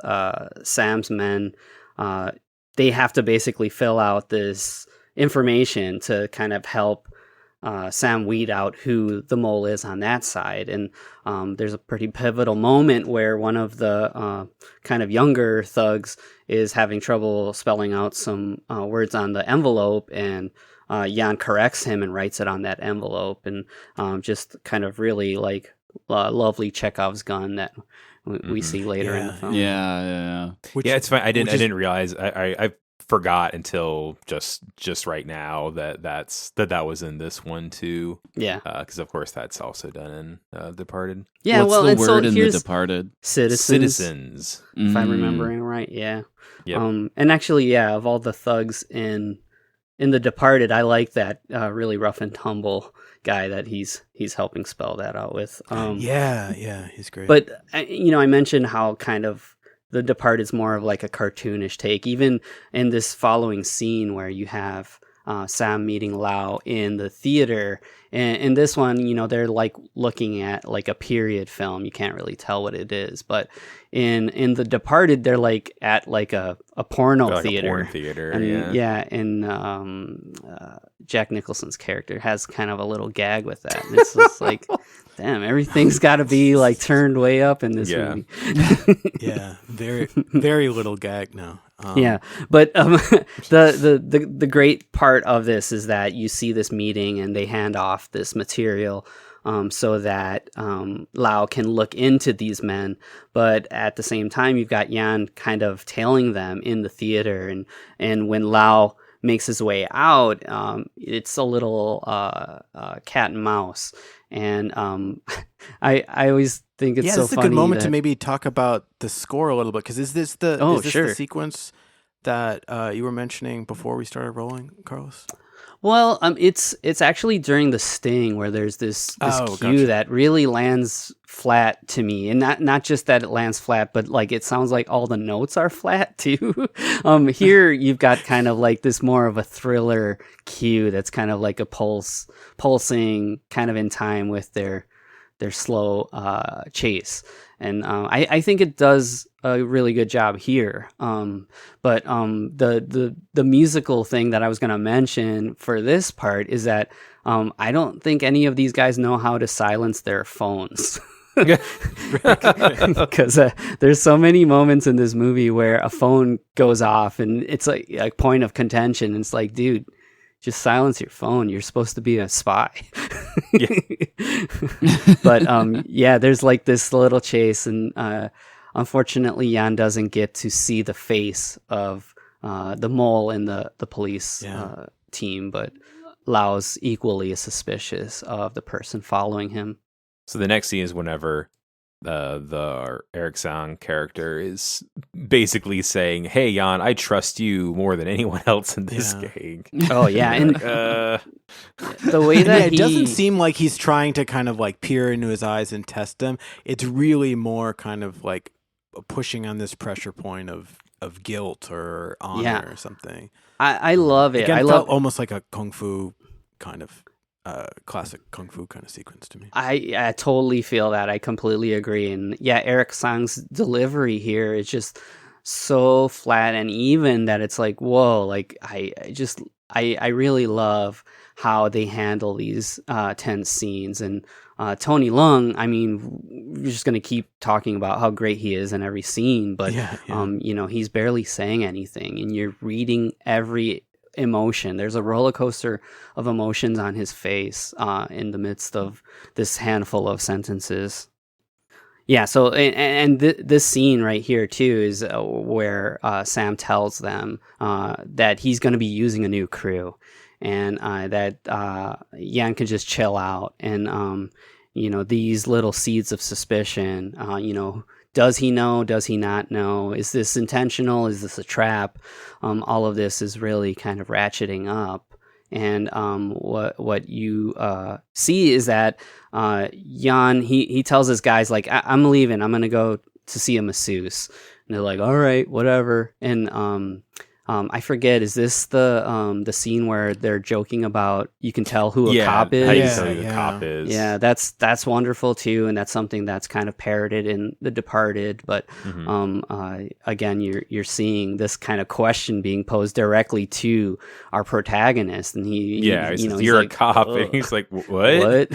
Sam's men, they have to basically fill out this information to kind of help Sam weed out who the mole is on that side. And there's a pretty pivotal moment where one of the kind of younger thugs is having trouble spelling out some words on the envelope, and Jan corrects him and writes it on that envelope, and just kind of really like lovely Chekhov's gun that we see later in the film. Yeah. It's fine. I didn't realize. I forgot until just right now that was in this one too. Yeah. Because of course that's also done in Departed. Yeah. What's the word in The Departed? Citizens. If I'm remembering right. Yeah. Yep. And actually, of all the thugs in The Departed, I like that really rough and tumble guy that he's helping spell that out with. He's great. But I mentioned how kind of The Departed is more of like a cartoonish take, even in this following scene where you have Sam meeting Lau in the theater. And in this one, they're like looking at like a period film. You can't really tell what it is, but in The Departed, they're like at like a porno theater. A porn theater, and Jack Nicholson's character has kind of a little gag with that. And it's just like, damn, everything's got to be like turned way up in this movie. Very, very little gag now. But the great part of this is that you see this meeting and they hand off this material so that Lau can look into these men, but at the same time you've got Jan kind of tailing them in the theater, and when Lau makes his way out, it's a little cat and mouse. And I always think it's so this is funny. a good moment that... to maybe talk about the score a little bit, because is this the sequence that you were mentioning before we started rolling, Carlos? Well, it's actually during the sting where there's this cue that really lands flat to me, and not just that it lands flat, but like it sounds like all the notes are flat too. Here you've got kind of like this more of a thriller cue that's kind of like a pulsing kind of in time with their slow chase. And I think it does a really good job here. But the musical thing that I was going to mention for this part is that I don't think any of these guys know how to silence their phones. Because there's so many moments in this movie where a phone goes off and it's like a point of contention. It's like, dude, just silence your phone. You're supposed to be a spy. But there's like this little chase, and unfortunately Jan doesn't get to see the face of the mole and the police team, but Lau's equally suspicious of the person following him. So the next scene is whenever the Eric Sang character is basically saying, "Hey, Jan, I trust you more than anyone else in this gang." Oh yeah, and the way that it doesn't seem like he's trying to kind of like peer into his eyes and test them. It's really more kind of like pushing on this pressure point of guilt or honor or something. I love it. Again, I felt love almost like a kung fu kind of. Classic kung fu kind of sequence to me. I totally feel that. I completely agree. And Eric Sang's delivery here is just so flat and even that it's like, whoa, like I really love how they handle these tense scenes. And Tony Leung, I mean, we're just going to keep talking about how great he is in every scene, but he's barely saying anything, and you're reading every emotion. There's a roller coaster of emotions on his face in the midst of this handful of sentences. Yeah, so this scene right here too is where Sam tells them that he's going to be using a new crew, and that Jan can just chill out, and these little seeds of suspicion, does he know? Does he not know? Is this intentional? Is this a trap? All of this is really kind of ratcheting up. And what you see is that Jan, he tells his guys, like, I'm leaving. I'm going to go to see a masseuse. And they're like, all right, whatever. And I forget, is this the scene where they're joking about you can tell who a cop is? How you tell who the cop is. Yeah, that's wonderful too, and that's something that's kind of parroted in The Departed. But again, you're seeing this kind of question being posed directly to our protagonist, and you're like, a cop, and he's like, what?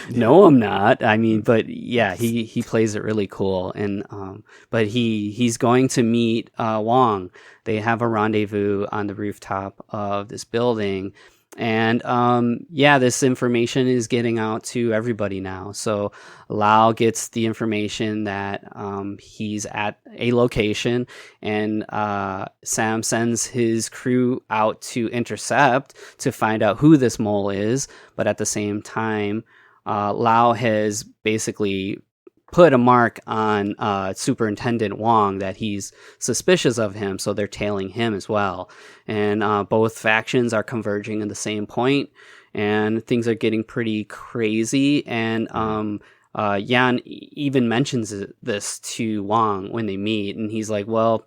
No, I'm not. I mean, but yeah, he plays it really cool, and but he's going to meet Wong. They have a rendezvous on the rooftop of this building. And this information is getting out to everybody now. So Lau gets the information that he's at a location, and Sam sends his crew out to intercept to find out who this mole is. But at the same time, Lau has basically put a mark on Superintendent Wong that he's suspicious of him, so they're tailing him as well. And both factions are converging in the same point, and things are getting pretty crazy. And Jan even mentions this to Wong when they meet, and he's like, well,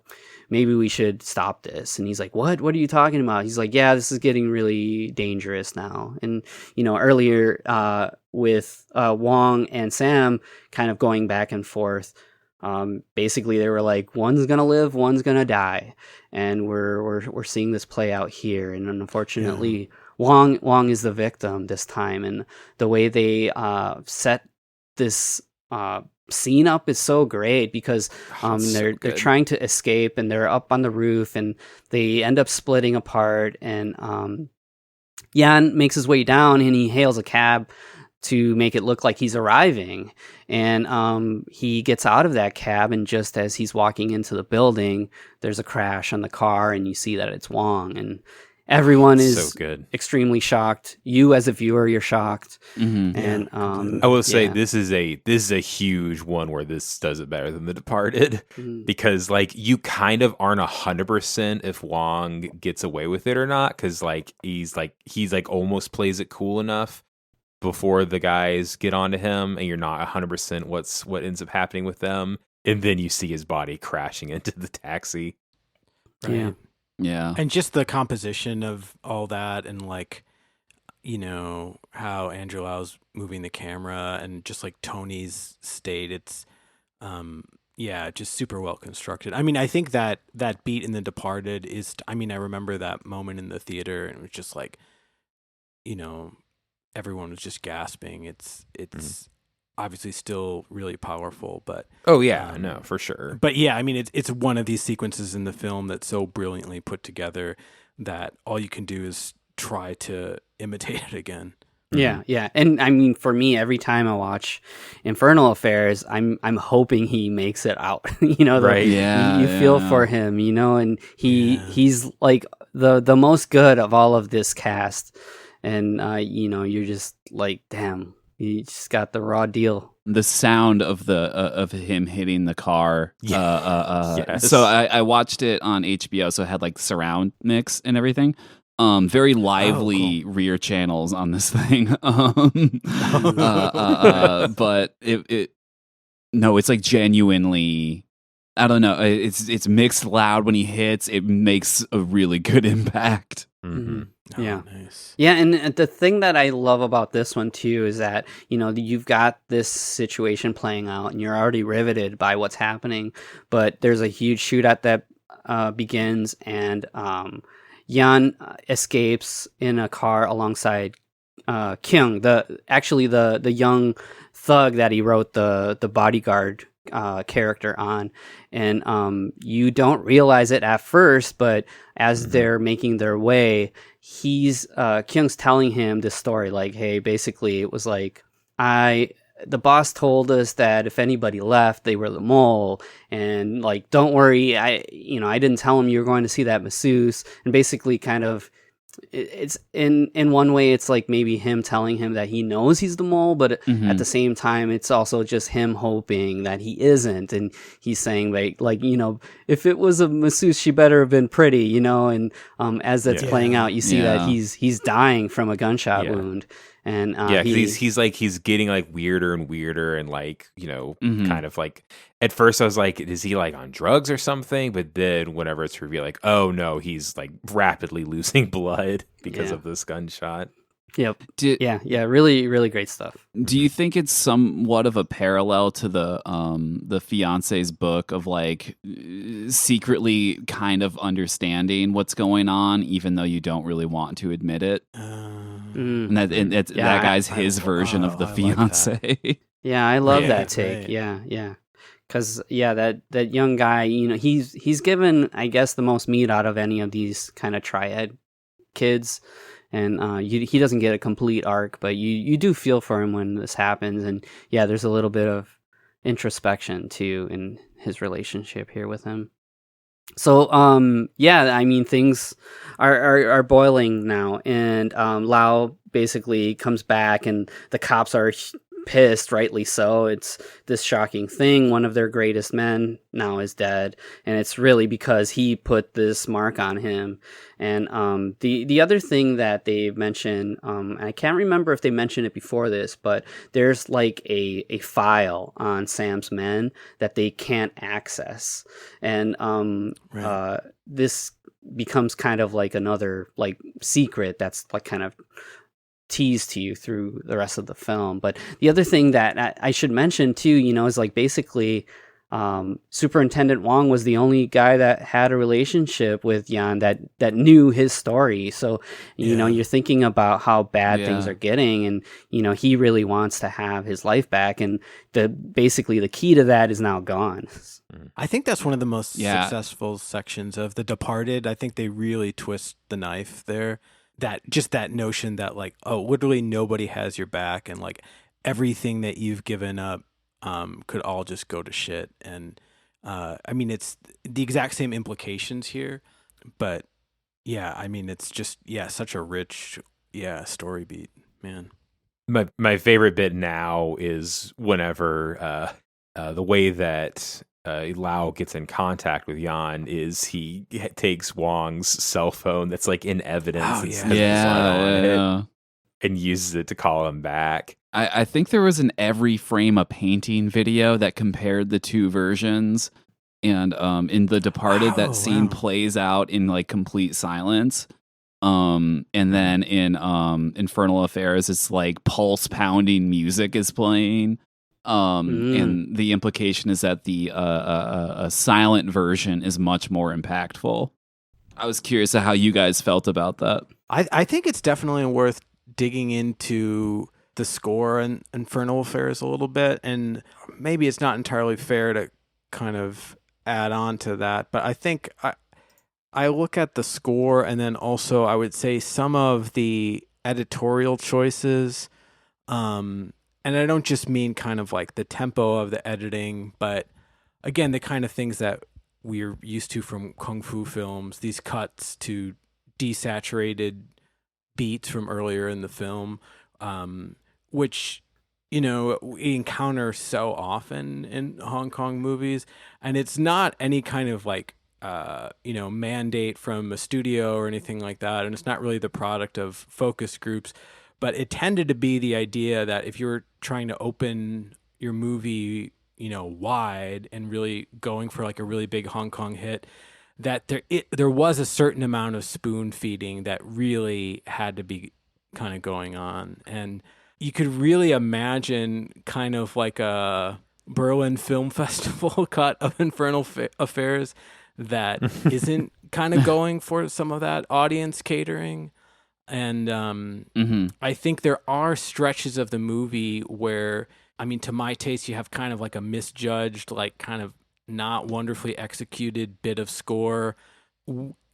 maybe we should stop this. And he's like, what are you talking about? He's like, yeah, this is getting really dangerous now. And earlier with Wong and Sam kind of going back and forth, basically they were like, one's gonna live, one's gonna die, and we're seeing this play out here. And unfortunately, Wong is the victim this time, and the way they set this scene up is so great, because they're trying to escape, and they're up on the roof, and they end up splitting apart, and Jan makes his way down, and he hails a cab to make it look like he's arriving. And he gets out of that cab, and just as he's walking into the building, there's a crash on the car, and you see that it's Wong. And everyone is so good. extremely shocked. You as a viewer, you're shocked. Mm-hmm. And I will say this is a huge one where this does it better than The Departed, because like you kind of aren't 100% if Wong gets away with it or not, because he's almost plays it cool enough before the guys get onto him, and you're not 100% what ends up happening with them, and then you see his body crashing into the taxi. Yeah. Yeah. And just the composition of all that, and like, you know, how Andrew Lau's moving the camera, and just like Tony's state, it's just super well constructed. I mean, I think that beat in The Departed is, I remember that moment in the theater, and it was just like, you know, everyone was just gasping. It's obviously still really powerful, but no, for sure. But yeah, I mean, it's one of these sequences in the film that's so brilliantly put together that all you can do is try to imitate it again. Yeah. And I mean, for me, every time I watch Infernal Affairs, I'm hoping he makes it out. You know, right? You feel for him, you know, and he's like the most good of all of this cast. And you know, you're just like, damn, you just got the raw deal. The sound of of him hitting the car. Yes. So I watched it on HBO, so it had like surround mix and everything. Very lively rear channels on this thing. But it's like genuinely, I don't know. It's mixed loud when he hits. It makes a really good impact. Mm-hmm. Yeah. Nice. Yeah, and the thing that I love about this one too is that, you know, you've got this situation playing out and you're already riveted by what's happening, but there's a huge shootout that begins, and Yan escapes in a car alongside Kyung, the young thug that he wrote the bodyguard character on. And you don't realize it at first, but as they're making their way, Kyung's telling him this story, like, hey, basically it was like, the boss told us that if anybody left, they were the mole, and like, don't worry, I didn't tell him you were going to see that masseuse. And basically kind of, it's in one way, it's like maybe him telling him that he knows he's the mole, but at the same time, it's also just him hoping that he isn't. And he's saying like, you know, if it was a masseuse, she better have been pretty, you know. And as that's playing out, you see that he's dying from a gunshot wound. And he's getting like weirder and weirder, and like, you know, kind of like, at first I was like, is he like on drugs or something? But then whenever it's revealed, like, oh no, he's like rapidly losing blood because of this gunshot. Yep. Really, really great stuff. Do you think it's somewhat of a parallel to the fiance's book of like secretly kind of understanding what's going on, even though you don't really want to admit it? And that guy's his version of the fiance. Like yeah, I love that take. Right. Yeah. Because that young guy, you know, he's given, I guess, the most meat out of any of these kind of triad kids. And he doesn't get a complete arc, but you do feel for him when this happens. And yeah, there's a little bit of introspection too in his relationship here with him. So I mean, things are boiling now, and Lau basically comes back, and the cops are pissed, rightly so. It's this shocking thing. One of their greatest men now is dead, and it's really because he put this mark on him. And the other thing that they mention, I can't remember if they mentioned it before this, but there's like a file on Sam's men that they can't access, and this becomes kind of like another like secret that's like kind of teased to you through the rest of the film. But the other thing that I should mention too, you know, is like basically Superintendent Wong was the only guy that had a relationship with Yan that knew his story. So, you know, you're thinking about how bad things are getting, and, you know, he really wants to have his life back, and basically the key to that is now gone. I think that's one of the most successful sections of The Departed. I think they really twist the knife there, that notion that like, oh, literally nobody has your back, and like everything that you've given up could all just go to shit. And I mean, it's the exact same implications here, but yeah, I mean, it's just such a rich story beat, man. My favorite bit now is whenever the way that Lau gets in contact with Jan is he takes Wong's cell phone that's like in evidence Oh, and yeah. says it's not on Yeah. it, and uses it to call him back. I think there was an every frame a painting video that compared the two versions, and in The Departed, Oh, that scene wow. plays out in like complete silence. And then in Infernal Affairs, it's like pulse pounding music is playing. And the implication is that the a silent version is much more impactful. I was curious how you guys felt about that. I think it's definitely worth digging into the score in Infernal Affairs a little bit, and maybe it's not entirely fair to kind of add on to that, but I think I look at the score, and then also I would say some of the editorial choices, and I don't just mean kind of like the tempo of the editing, but again, the kind of things that we're used to from Kung Fu films, these cuts to desaturated beats from earlier in the film, which, you know, we encounter so often in Hong Kong movies. And it's not any kind of like, mandate from a studio or anything like that. And it's not really the product of focus groups, but it tended to be the idea that if you're trying to open your movie, wide and really going for like a really big Hong Kong hit, that there was a certain amount of spoon feeding that really had to be kind of going on. And you could really imagine kind of like a Berlin Film Festival cut of Infernal Affairs that isn't kind of going for some of that audience catering. And I think there are stretches of the movie where, I mean, to my taste, you have kind of like a misjudged, like kind of not wonderfully executed bit of score,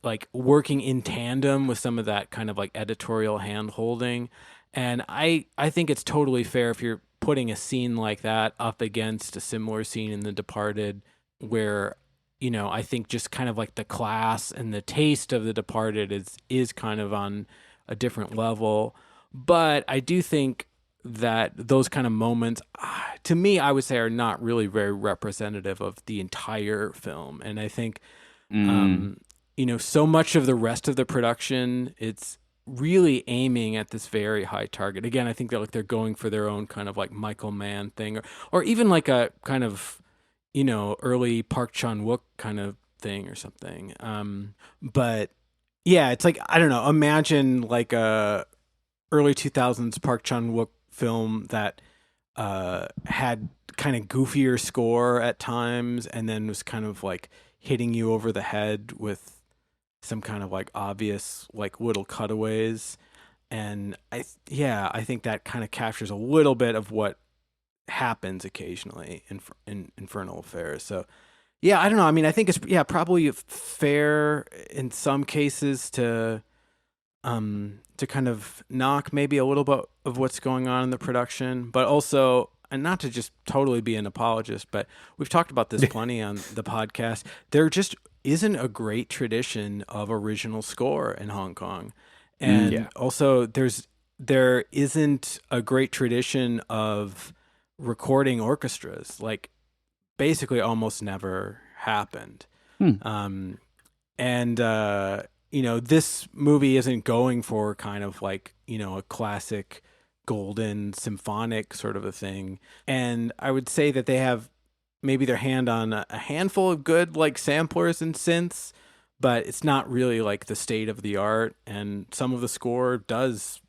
like working in tandem with some of that kind of like editorial hand holding. And I think it's totally fair if you're putting a scene like that up against a similar scene in The Departed, where, I think just kind of like the class and the taste of The Departed is kind of on a different level. But I do think that those kind of moments, to me, I would say are not really very representative of the entire film. And I think, so much of the rest of the production, it's really aiming at this very high target. Again, I think they're going for their own kind of like Michael Mann thing, or even like a kind of, early Park Chan-wook kind of thing or something. But yeah, it's like, I don't know, imagine like a early 2000s Park Chan-wook film that had kind of goofier score at times, and then was kind of like hitting you over the head with some kind of like obvious like little cutaways. And I think that kind of captures a little bit of what happens occasionally in Infernal Affairs. So yeah, I don't know. I mean, I think it's probably fair in some cases to kind of knock maybe a little bit of what's going on in the production, but also, and not to just totally be an apologist, but we've talked about this plenty on the podcast, there just isn't a great tradition of original score in Hong Kong. And also there isn't a great tradition of recording orchestras. Like, basically almost never happened. This movie isn't going for kind of like, a classic golden symphonic sort of a thing. And I would say that they have maybe their hand on a handful of good like samplers and synths, but it's not really like the state of the art. And some of the score does,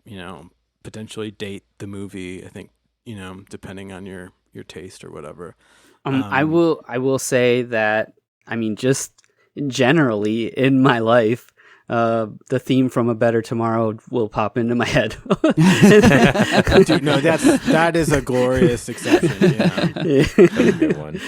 potentially date the movie, I think, depending on your taste or whatever. I will say that, I mean, just generally in my life, the theme from A Better Tomorrow will pop into my head. Dude, no, that is a glorious exception. Yeah. That's a good one.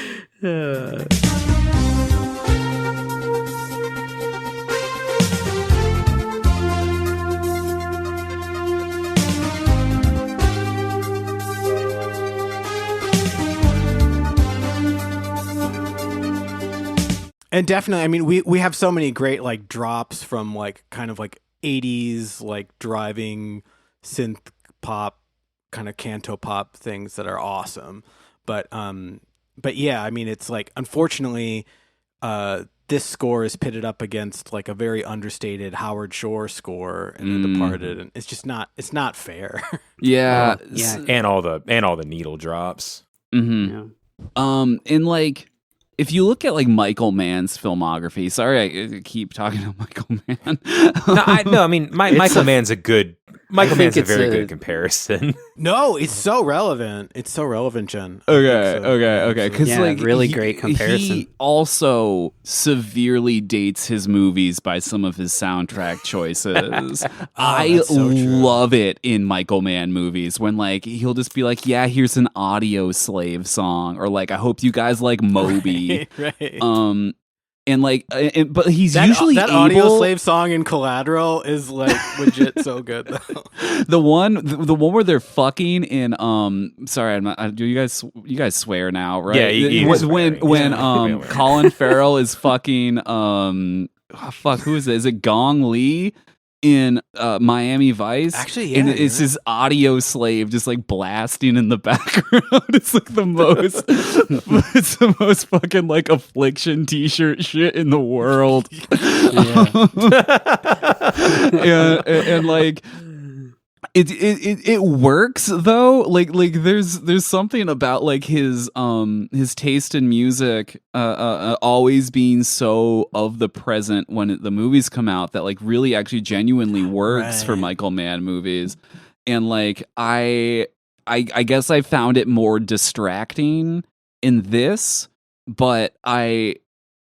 And definitely, I mean, we have so many great like drops from like kind of like 80s like driving synth pop kind of canto pop things that are awesome. But yeah, I mean, it's like unfortunately this score is pitted up against like a very understated Howard Shore score in The Departed, and it's not fair. Yeah. And all the needle drops. Mm-hmm. Yeah. And like, if you look at like Michael Mann's filmography, sorry I keep talking about Michael Mann. I mean, Michael Mann's a very good comparison. No, it's so relevant. It's so relevant, Jen. Okay. Because like really great comparison. He also severely dates his movies by some of his soundtrack choices. I so true. love it in Michael Mann movies when like he'll just be like, "Yeah, here's an Audio Slave song," or like, "I hope you guys like Moby." Right. And like, but he's usually that able... Audio Slave song in Collateral is like legit so good though. The one where they're fucking in sorry, I'm not. Do you guys swear now, right? Yeah, when Colin Farrell is fucking who is it? Is it Gong Li in Miami Vice? Actually, yeah, and it's his Audio Slave just like blasting in the background. It's like the most it's the most fucking like Affliction t-shirt shit in the world. And like it works though. Like there's something about like his taste in music always being so of the present when the movies come out that like really actually genuinely works for Michael Mann movies. And like I guess I found it more distracting in this, but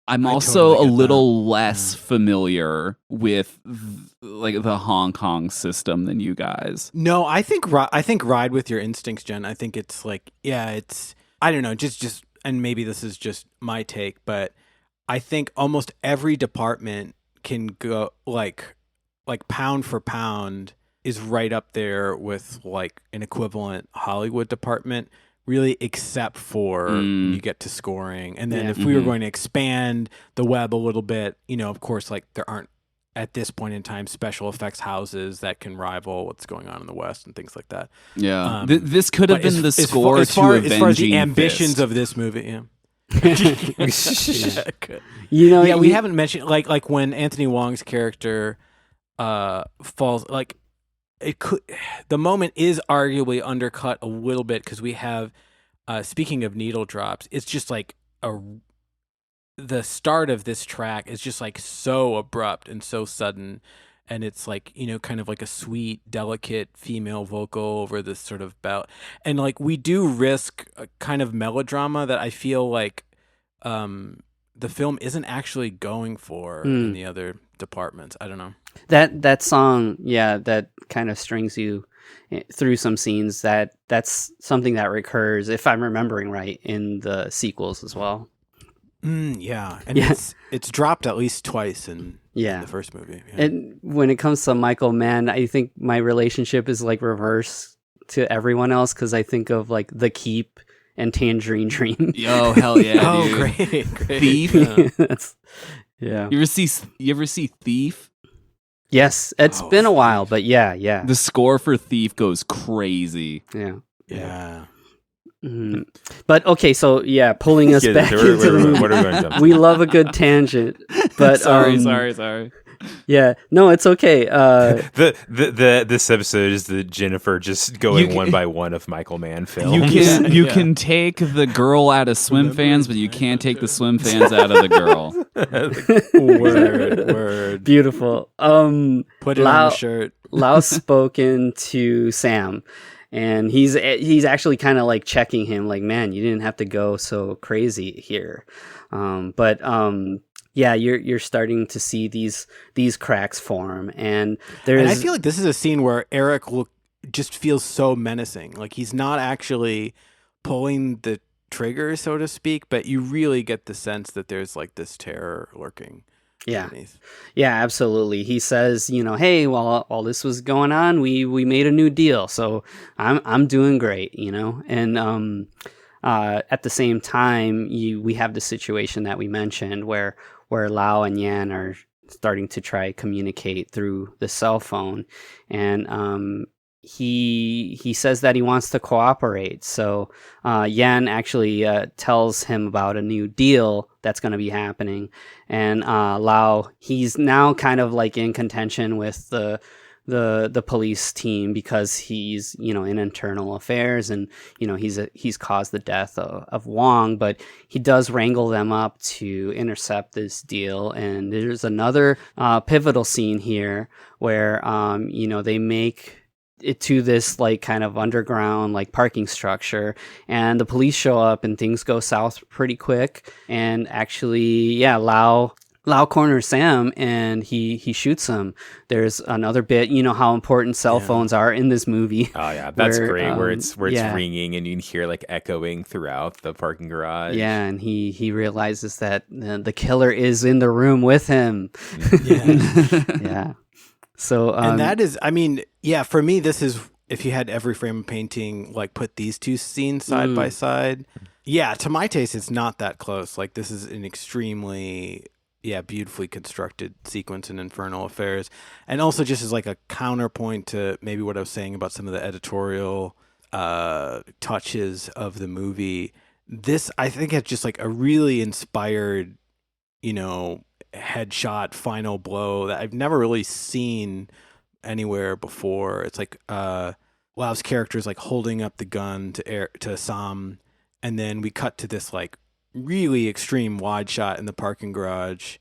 I'm also a little less familiar with like the Hong Kong system than you guys. No, I think ride with your instincts, Jen. I think it's like, yeah, it's, I don't know, just, and maybe this is just my take, but I think almost every department can go like pound for pound is right up there with like an equivalent Hollywood department. Really, except for when you get to scoring. And then if we were going to expand the web a little bit, you know, of course, like there aren't at this point in time special effects houses that can rival what's going on in the West and things like that. Yeah, this could have been the score to Avenging as far as the ambitions Fist. of this movie. You know, yeah, we haven't mentioned like when Anthony Wong's character falls like. It could. The moment is arguably undercut a little bit because we have. Speaking of needle drops, it's just like the start of this track is just like so abrupt and so sudden, and it's like, you know, kind of like a sweet, delicate female vocal over this sort of belt, and like we do risk a kind of melodrama that I feel like the film isn't actually going for in the other departments. I don't know. That song, yeah, that kind of strings you through some scenes. That's something that recurs, if I'm remembering right, in the sequels as well. Yeah, and it's dropped at least twice in the first movie. Yeah. And when it comes to Michael Mann, I think my relationship is like reverse to everyone else because I think of like The Keep and Tangerine Dream. Yo, hell yeah! Oh, dude. great. Thief. Yeah. You ever see Thief? Yes, it's been a while, but yeah. The score for Thief goes crazy. Yeah. Mm-hmm. But okay, so yeah, pulling us back into the movie. What are we going to jump to? We love a good tangent, but sorry. Yeah, no, it's okay. This episode is the Jennifer just going one by one of Michael Mann films. You can take the girl out of Swimfans, but you can't take the Swimfans out of the girl. Word. Beautiful. Put it on the shirt. Lau's spoken to Sam, and he's actually kind of like checking him, like, man, you didn't have to go so crazy here. Yeah, you're starting to see these cracks form, and I feel like this is a scene where Eric just feels so menacing. Like he's not actually pulling the trigger, so to speak, but you really get the sense that there's like this terror lurking. Yeah, underneath. Yeah, absolutely. He says, you know, hey, while all this was going on, we made a new deal, so I'm doing great, you know, and at the same time, we have the situation that we mentioned where where Lau and Yan are starting to try communicate through the cell phone, and he says that he wants to cooperate. So Yan actually tells him about a new deal that's going to be happening, and Lau, he's now kind of like in contention with the police team because he's in internal affairs, and he's caused the death of Wong, but he does wrangle them up to intercept this deal. And there's another pivotal scene here where they make it to this like kind of underground like parking structure, and the police show up and things go south pretty quick. And actually, Lau corners Sam and he shoots him. There's another bit, how important cell phones are in this movie. Oh yeah, that's great. Where it's ringing and you can hear like echoing throughout the parking garage. Yeah, and he realizes that the killer is in the room with him. Yeah. So and that is, for me, this is, if you had every frame of painting, like put these two scenes side by side. Yeah, to my taste, it's not that close. Like this is an extremely beautifully constructed sequence in Infernal Affairs. And also just as like a counterpoint to maybe what I was saying about some of the editorial touches of the movie, this, I think, has just like a really inspired, headshot final blow that I've never really seen anywhere before. It's like Lau's character is like holding up the gun to Sam, and then we cut to this like really extreme wide shot in the parking garage,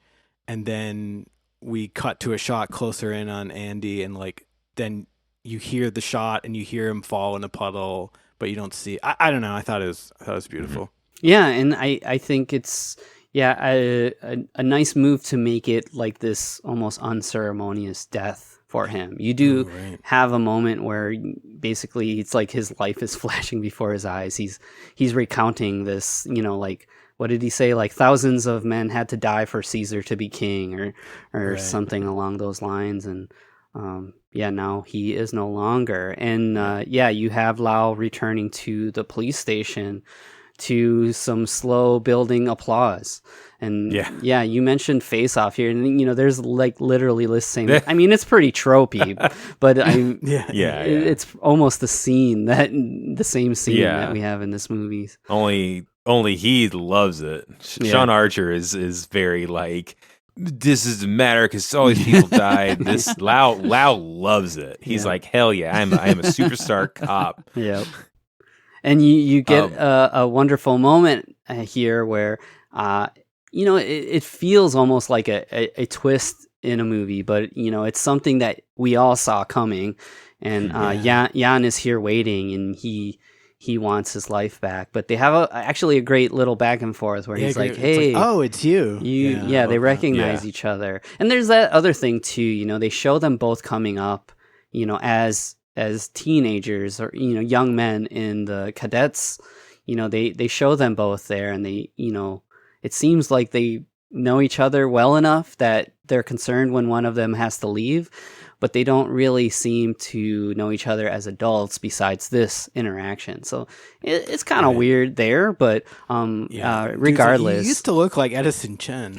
and then we cut to a shot closer in on Andy, and like then you hear the shot and you hear him fall in a puddle, but you don't see. I don't know. I thought it was beautiful. Yeah, and I think it's a nice move to make it like this almost unceremonious death for him. You do have a moment where basically it's like his life is flashing before his eyes. He's recounting this, like, what did he say? Like thousands of men had to die for Caesar to be king, or something along those lines. And now he is no longer. And you have Lau returning to the police station to some slow building applause. And you mentioned Face Off here, and there's like literally this same. I mean, it's pretty tropey, but it's almost the same scene that we have in this movie. Only he loves it. Sean Archer is very like, this doesn't matter because all these people died. This Lau loves it. He's like, hell yeah, I'm a superstar cop. Yep. And you get a wonderful moment here where, it feels almost like a twist in a movie, but, it's something that we all saw coming. And Jan is here waiting, and he wants his life back. But they have actually a great little back and forth where he's like, hey. It's like, oh, it's you. They recognize each other. And there's that other thing, too. They show them both coming up, as teenagers or young men in the cadets. They show them both there, and they it seems like they know each other well enough that they're concerned when one of them has to leave, but they don't really seem to know each other as adults besides this interaction. So it's kind of weird there, but regardless, he used to look like Edison Chen.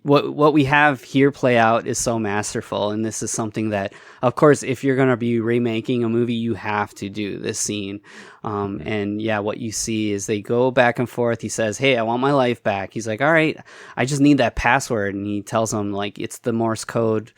What we have here play out is so masterful, and this is something that, of course, if you're going to be remaking a movie, you have to do this scene. What you see is they go back and forth. He says, hey, I want my life back. He's like, all right, I just need that password. And he tells him, like, it's the Morse code,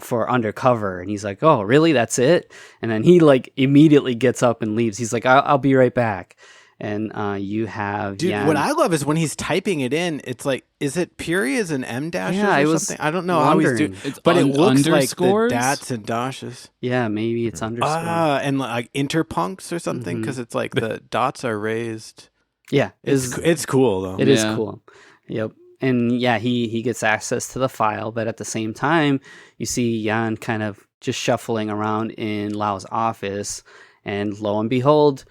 for undercover. And he's like, oh, really? That's it? And then he, like, immediately gets up and leaves. He's like, I'll be right back. And you have what I love is when he's typing it in, it's like, is it periods and M dashes or something? I don't know how he's doing, but it looks like the dats and dashes. Yeah, maybe it's underscore. And like interpuncts or something, because it's like the dots are raised. Yeah, it's cool though. It is cool. Yep. And he gets access to the file, but at the same time, you see Jan kind of just shuffling around in Lau's office, and lo and behold,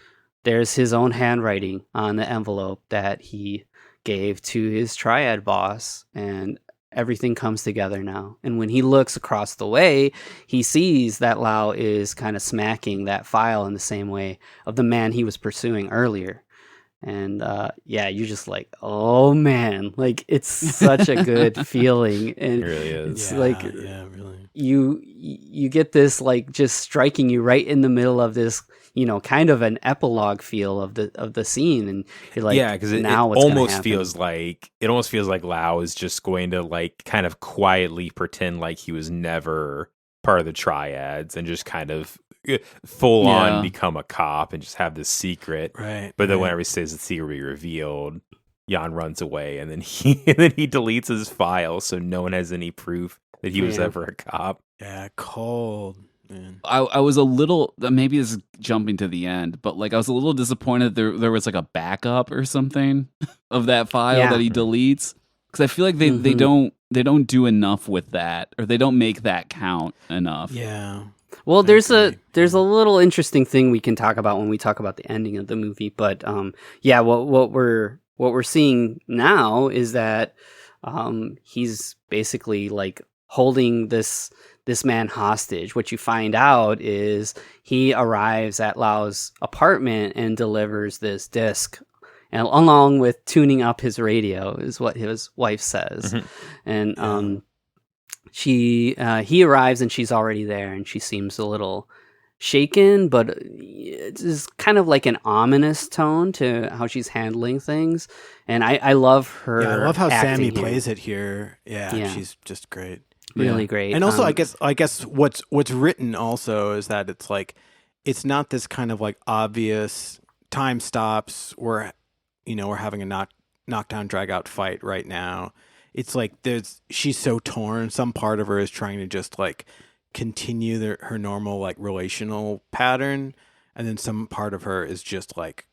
there's his own handwriting on the envelope that he gave to his triad boss, and everything comes together now. And when he looks across the way, he sees that Lau is kind of smacking that file in the same way of the man he was pursuing earlier. And yeah, you're just like, oh man, like it's such a good feeling, and It really is. it's Yeah, like yeah, really. you get this like just striking you right in the middle of this, kind of an epilogue feel of the scene, and you're like, yeah, because it now what's gonna almost happen? feels like Lau is just going to like kind of quietly pretend like he was never part of the triads and just kind of full on become a cop and just have this secret. Right. But then right. whenever he says the secret will be revealed, Jan runs away and then he deletes his file so no one has any proof that he was Yeah. ever a cop. Yeah, cold. Man. I was a little, maybe this is jumping to the end, but like I was a little disappointed there was like a backup or something of that file Yeah. that he deletes, because I feel like they don't do enough with that, or they don't make that count enough. Yeah. Well, I there's agree. a little interesting thing we can talk about when we talk about the ending of the movie, but yeah, what we're seeing now is that he's basically like holding this man hostage. What you find out is he arrives at Lau's apartment and delivers this disc, and along with tuning up his radio, is what his wife says. And he arrives and she's already there, and she seems a little shaken, but it's kind of like an ominous tone to how she's handling things. And I love her. Yeah, I love how Sammy acting here. plays it here. Yeah, Yeah. she's just great. Really great. And also, I guess what's written also is that it's like it's not this kind of like obvious time stops where we're having a knockdown drag out fight right now. It's like she's so torn. Some part of her is trying to just like continue her normal like relational pattern, and then some part of her is just like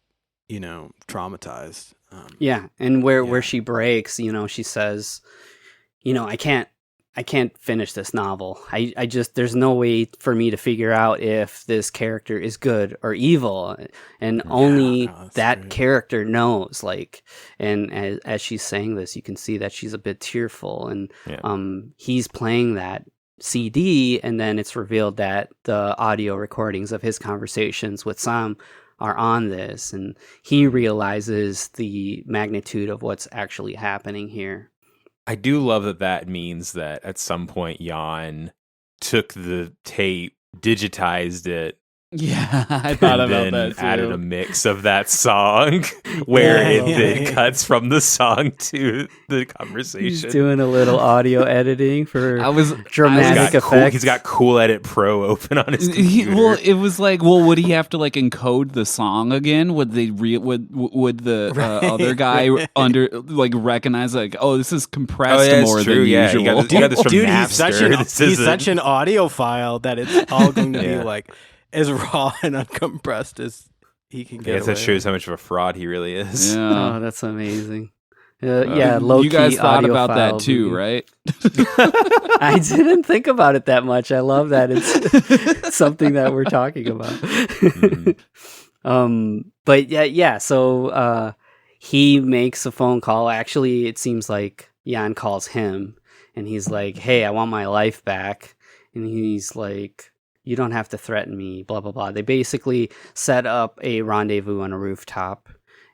traumatized. Yeah, and where she breaks, she says, I can't finish this novel. I just, there's no way for me to figure out if this character is good or evil, and only that great. character knows. Like, and as she's saying this, you can see that she's a bit tearful, and he's playing that CD, and then it's revealed that the audio recordings of his conversations with Sam are on this, and he realizes the magnitude of what's actually happening here. I do love that means that at some point Jan took the tape, digitized it, Yeah, I thought and about then that too. added a mix of that song where it then cuts from the song to the conversation. He's doing a little audio editing for dramatic effects. He's got Cool Edit Pro open on his computer. It was like, would he have to like encode the song again? Would they would the other guy recognize like, oh, this is compressed more than usual? You got this from Dude, Napster. he's such an audiophile that it's all going to be like as raw and uncompressed as he can get. I guess that shows how much of a fraud he really is. Yeah. Oh, that's amazing. Low-key. You guys thought about that audiophile too, movie. right? I didn't think about it that much. I love that it's something that we're talking about. But yeah. So he makes a phone call. Actually, it seems like Jan calls him, and he's like, "Hey, I want my life back." And he's like, "You don't have to threaten me." Blah blah blah. They basically set up a rendezvous on a rooftop,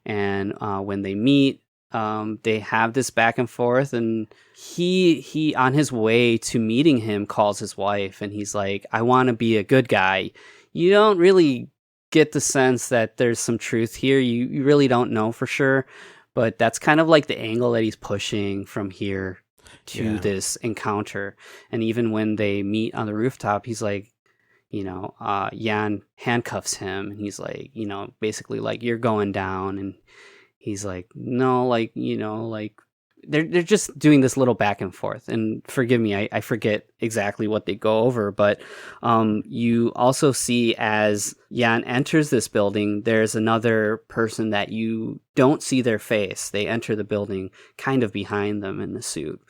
and when they meet, they have this back and forth, and he on his way to meeting him calls his wife, and he's like, "I want to be a good guy." You don't really get the sense that there's some truth here. You really don't know for sure, but that's kind of like the angle that he's pushing from here to this encounter. And even when they meet on the rooftop, he's like, Jan handcuffs him, and he's like, basically like, "You're going down." And he's like, "No, like, they're just doing this little back and forth." And forgive me, I forget exactly what they go over, but you also see as Jan enters this building, there's another person that you don't see their face. They enter the building kind of behind them in the suit.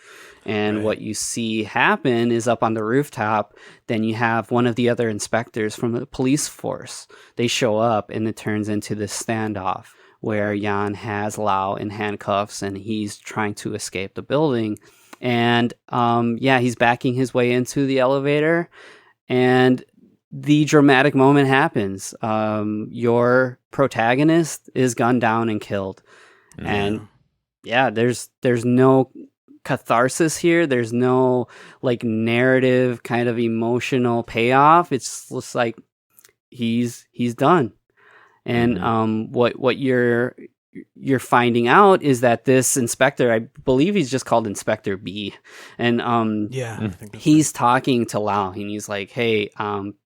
And what you see happen is up on the rooftop, then you have one of the other inspectors from the police force. They show up, and it turns into this standoff where Jan has Lau in handcuffs, and he's trying to escape the building. And he's backing his way into the elevator. And the dramatic moment happens. Your protagonist is gunned down and killed. And yeah, there's no catharsis here. There's no like narrative kind of emotional payoff. It's just like he's done. And what you're finding out is that this inspector, I believe he's just called Inspector B, and I think that's he's talking to Lau, and he's like, hey,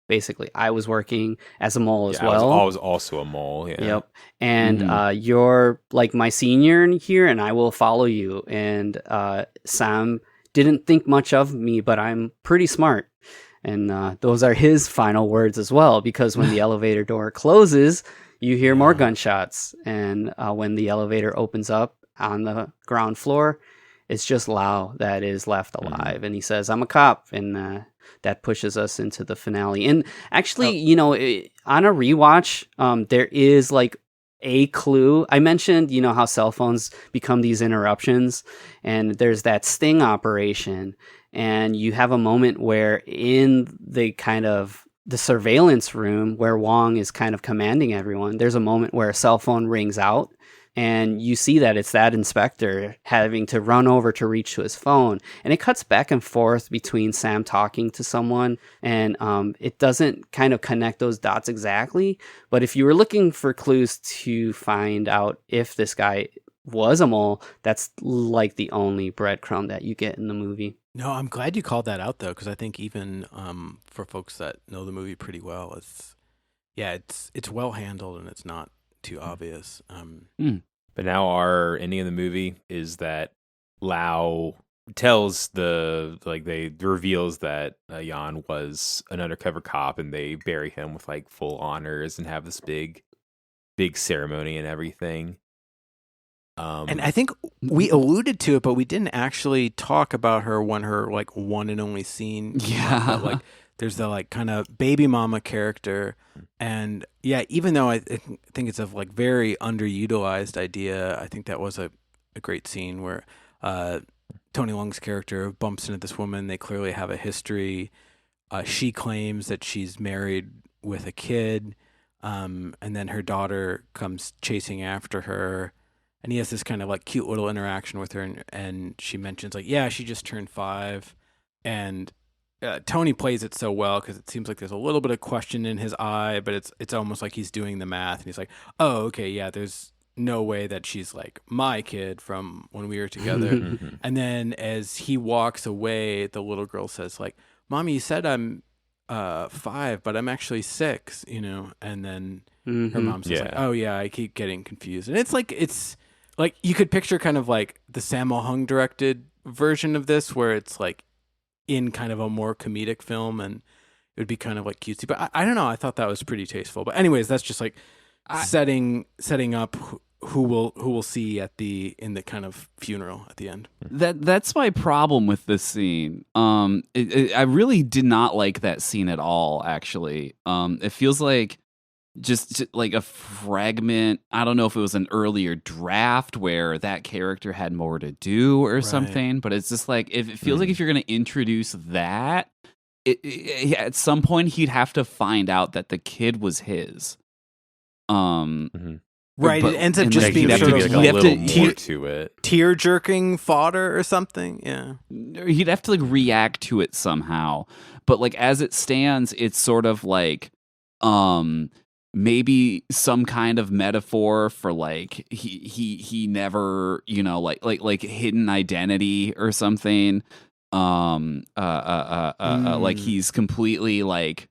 basically I was working as a mole as well. I was also a mole. Yeah. Yep. And you're like my senior in here, and I will follow you. And Sam didn't think much of me, but I'm pretty smart. And those are his final words as well, because when the elevator door closes, you hear more gunshots. And when the elevator opens up on the ground floor, it's just Lau that is left alive. And he says, I'm a cop. And that pushes us into the finale. And actually, you know, on a rewatch, there is like a clue. I mentioned, you know, how cell phones become these interruptions. And there's that sting operation. And you have a moment where in the kind of the surveillance room where Wong is kind of commanding everyone, there's a moment where a cell phone rings out, and you see that it's that inspector having to run over to reach to his phone. And it cuts back and forth between Sam talking to someone, and it doesn't kind of connect those dots exactly. But if you were looking for clues to find out if this guy was a mole, that's like the only breadcrumb that you get in the movie. No, I'm glad you called that out though, because I think even for folks that know the movie pretty well, it's well handled and it's not too obvious. But now our ending of the movie is that Lau tells they reveals that Jan was an undercover cop, and they bury him with like full honors and have this big ceremony and everything. And I think we alluded to it, but we didn't actually talk about her like one and only scene. Yeah. Like there's the like kind of baby mama character. And yeah, even though I think it's a like very underutilized idea, I think that was a great scene where Tony Leung's character bumps into this woman. They clearly have a history. She claims that she's married with a kid. And then her daughter comes chasing after her. And he has this kind of like cute little interaction with her, and she mentions like, yeah, she just turned 5, and Tony plays it so well because it seems like there's a little bit of question in his eye, but it's almost like he's doing the math, and he's like, oh, okay, yeah, there's no way that she's like my kid from when we were together. And then as he walks away, the little girl says like, Mommy, you said I'm 5, but I'm actually 6, you know, and then her mom says like, oh yeah, I keep getting confused, and it's like you could picture kind of like the Sammo Hung directed version of this, where it's like in kind of a more comedic film, and it would be kind of like cutesy. But I don't know. I thought that was pretty tasteful. But anyways, that's just like setting up who we'll see in the kind of funeral at the end. That's my problem with this scene. I really did not like that scene at all. Actually, it feels like just like a fragment. I don't know if it was an earlier draft where that character had more to do or something, but it's just like, if it feels like if you're going to introduce that, at some point he'd have to find out that the kid was his. Right, but, it ends up just being sort of like a little more to it, tear jerking fodder or something. Yeah, he'd have to like react to it somehow. But like as it stands, it's sort of like maybe some kind of metaphor for like he never, you know, like hidden identity or something. Like he's completely like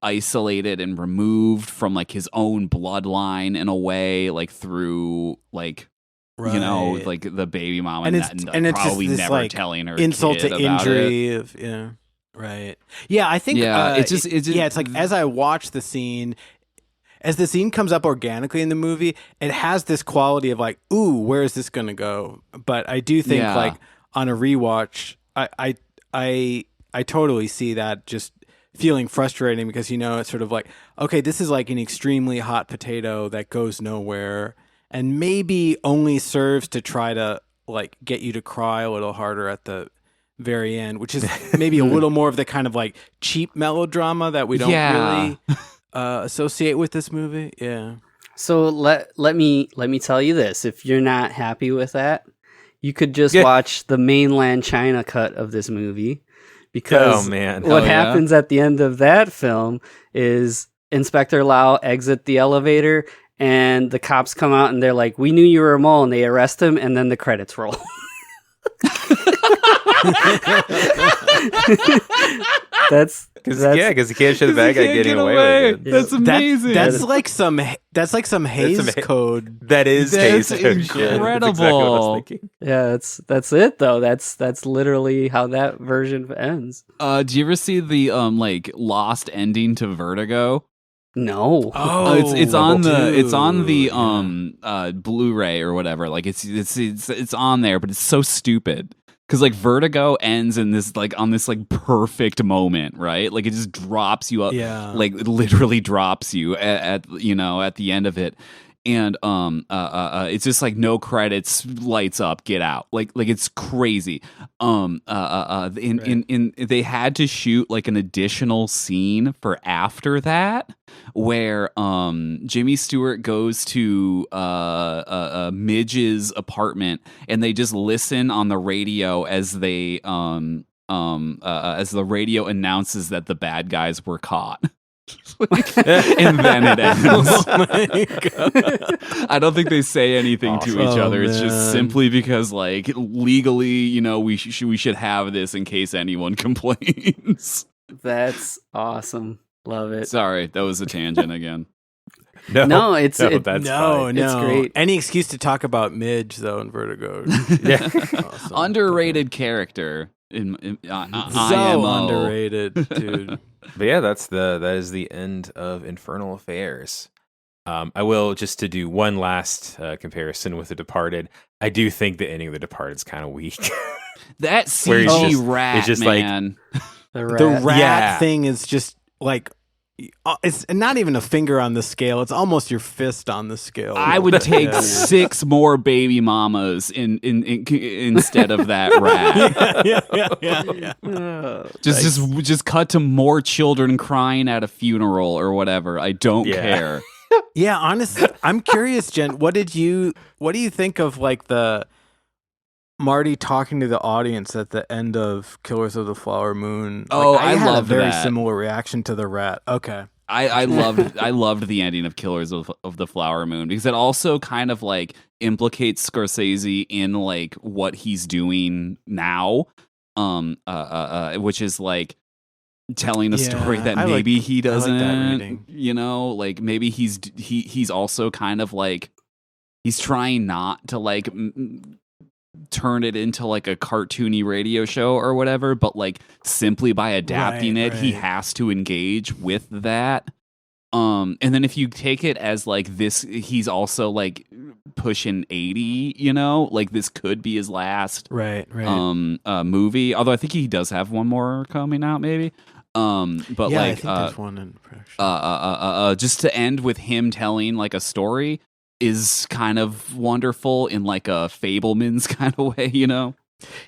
isolated and removed from like his own bloodline in a way, like through like you know, like the baby mom and it's probably this, never like, telling her insult kid to about injury it. Of right. Yeah, I think it's just it's like as I watch the scene, as the scene comes up organically in the movie, it has this quality of like, ooh, where is this going to go? But I do think like on a rewatch, I totally see that just feeling frustrating, because, you know, it's sort of like, okay, this is like an extremely hot potato that goes nowhere and maybe only serves to try to like get you to cry a little harder at the very end, which is maybe a little more of the kind of like cheap melodrama that we don't really associate with this movie. Yeah. So let me tell you this: if you're not happy with that, you could just watch the mainland China cut of this movie, because what happens at the end of that film is Inspector Lau exit the elevator, and the cops come out and they're like, "We knew you were a mole," and they arrest him, and then the credits roll. That's because he can't show the bad guy getting away with it. That's amazing. That's like some Hays Code. That is That's Hays Code. incredible. That's exactly what I was thinking. Yeah, that's it though. That's literally how that version ends. Do you ever see the like lost ending to Vertigo? No. Oh, it's on the Blu-ray or whatever. Like it's on there, but it's so stupid. Because like Vertigo ends in this like on this like perfect moment, right? Like it just drops you up, like it literally drops you at the end of it, and it's just like no credits, lights up, get out, like it's crazy. They had to shoot like an additional scene for after that, where Jimmy Stewart goes to Midge's apartment, and they just listen on the radio as they as the radio announces that the bad guys were caught. And then it ends. Oh my God. I don't think they say anything to each other. It's just simply because, like, legally, we should have this in case anyone complains. That's awesome. Love it. Sorry, that was a tangent again. It's fine. It's great. Any excuse to talk about Midge though in Vertigo. Awesome. Underrated character. Underrated, dude. But yeah, that is the end of Infernal Affairs. I will, just to do one last comparison with The Departed. I do think the ending of The Departed is kind of weak. That CG rat, it's just man. The rat, The rat thing is just like, it's not even a finger on the scale. It's almost your fist on the scale. I would take 6 more baby mamas instead of that rat. Yeah. Just cut to more children crying at a funeral or whatever. I don't care. Yeah, honestly, I'm curious, Jen. What do you think of like the Marty talking to the audience at the end of Killers of the Flower Moon? Oh, I had loved a very that. similar reaction to the rat. Okay. I loved the ending of Killers of the Flower Moon, because it also kind of like implicates Scorsese in like what he's doing now, which is like telling a story that maybe he doesn't, like maybe he's also kind of like he's trying not to like turn it into like a cartoony radio show or whatever, but like simply by adapting it, he has to engage with that. And then if you take it as like this, he's also like pushing 80, like this could be his last movie. Although I think he does have one more coming out, maybe. But yeah, like, I think there's one in production. just to end with him telling like a story is kind of wonderful in like a Fableman's kind of way,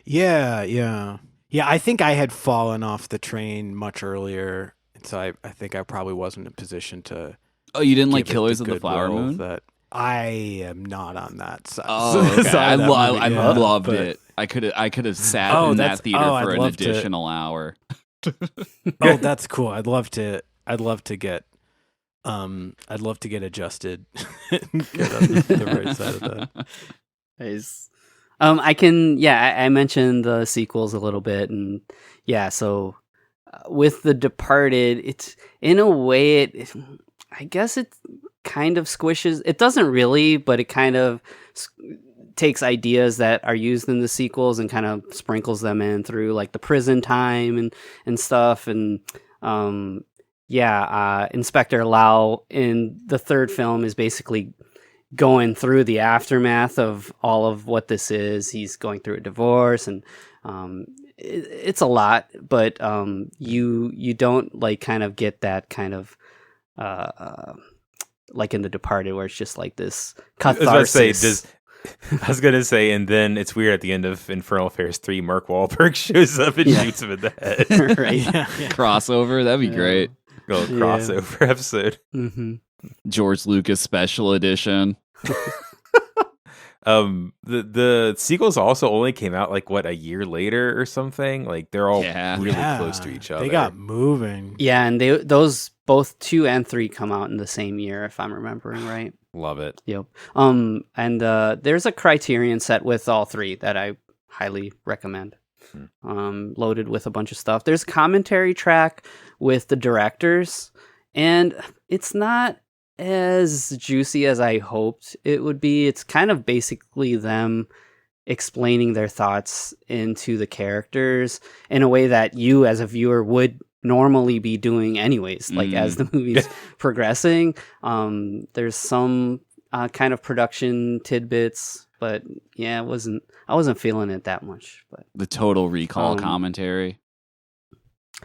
Yeah. I think I had fallen off the train much earlier, and so I think I probably wasn't in a position to. Oh, you didn't like give it Killers of the Flower goodwill Moon? That I am not on that side. Oh, okay. side I of that movie, loved but- it. I could have sat in that theater for an additional hour. Oh, that's cool. I'd love to get adjusted and get on the right side of that. Nice. I mentioned the sequels a little bit, and so with The Departed, it's in a way I guess it kind of squishes. It doesn't really, but it kind of takes ideas that are used in the sequels and kind of sprinkles them in through like the prison time and stuff. And Inspector Lau in the third film is basically going through the aftermath of all of what this is. He's going through a divorce, and it's a lot, but you don't like kind of get that kind of like in The Departed, where it's just like this catharsis. I was about to say, I was gonna say, and then it's weird at the end of Infernal Affairs 3, Mark Wahlberg shows up and shoots him in the head. Right. Crossover, that'd be great. Little crossover episode. Mm-hmm. George Lucas special edition. The sequels also only came out like a year later or something. Like they're all really close to each other. They got moving. Yeah, and those both 2 and 3 come out in the same year, if I'm remembering right. Love it. Yep. And there's a Criterion set with all 3 that I highly recommend. Loaded with a bunch of stuff. There's a commentary track with the directors, and it's not as juicy as I hoped it would be. It's kind of basically them explaining their thoughts into the characters in a way that you as a viewer would normally be doing anyways, like as the movie's progressing. There's some kind of production tidbits, but yeah, I wasn't feeling it that much. But the Total Recall commentary.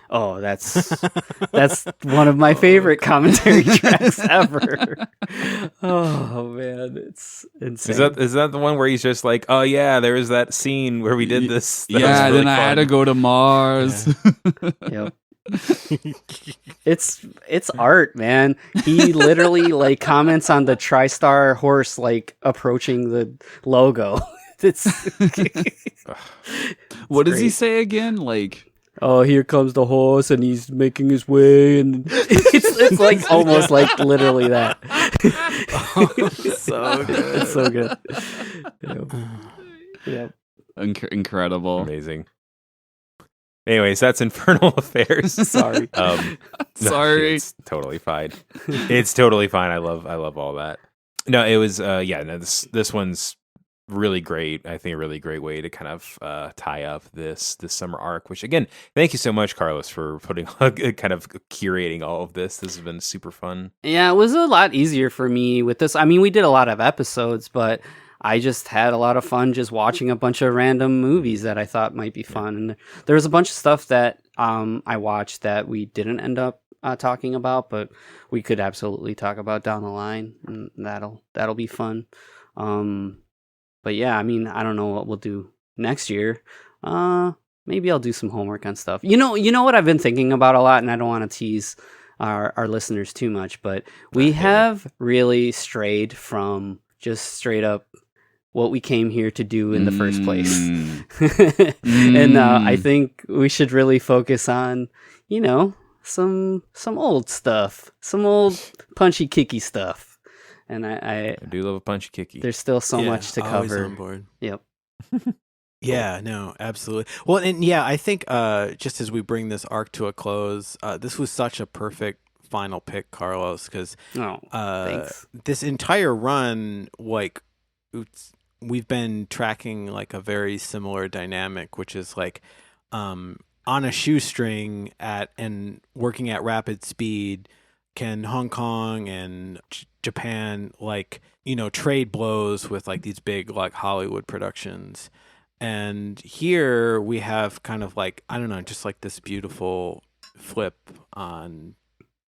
Oh, that's one of my favorite commentary tracks ever. Oh man, it's insane. Is that the one where he's just like, oh yeah, there was that scene where we did this. That yeah, was really then I had to go to Mars. Yep. It's art, man. He literally like comments on the TriStar horse like approaching the logo. What does he say again? Like, oh, here comes the horse, and he's making his way, and it's like almost like literally that. So good. It's so good. Yeah. Incredible. Amazing. Anyways, that's Infernal Affairs. Sorry. Sorry. It's totally fine. It's totally fine. I love all that. No, it was this one's really great. I think a really great way to kind of tie up this summer arc, which again, thank you so much, Carlos, for putting kind of curating all of this. This has been super fun. Yeah, it was a lot easier for me with this. I mean, we did a lot of episodes, but I just had a lot of fun just watching a bunch of random movies that I thought might be fun. And there was a bunch of stuff that I watched that we didn't end up talking about, but we could absolutely talk about down the line, and that'll be fun. But yeah, I mean, I don't know what we'll do next year. Maybe I'll do some homework on stuff. You know what I've been thinking about a lot, and I don't want to tease our listeners too much, but we have really strayed from just straight up what we came here to do in the first place. And I think we should really focus on, some old stuff, some old punchy kicky stuff. And I do love a punchy kicky. There's still so much to always cover. On board. Yep. Yeah, no, absolutely. Well, and yeah, I think just as we bring this arc to a close, this was such a perfect final pick, Carlos, because thanks. This entire run, like, we've been tracking like a very similar dynamic, which is like on a shoestring and working at rapid speed. Can Hong Kong and Japan trade blows with like these big like Hollywood productions? And here we have kind of like, I don't know, just like this beautiful flip on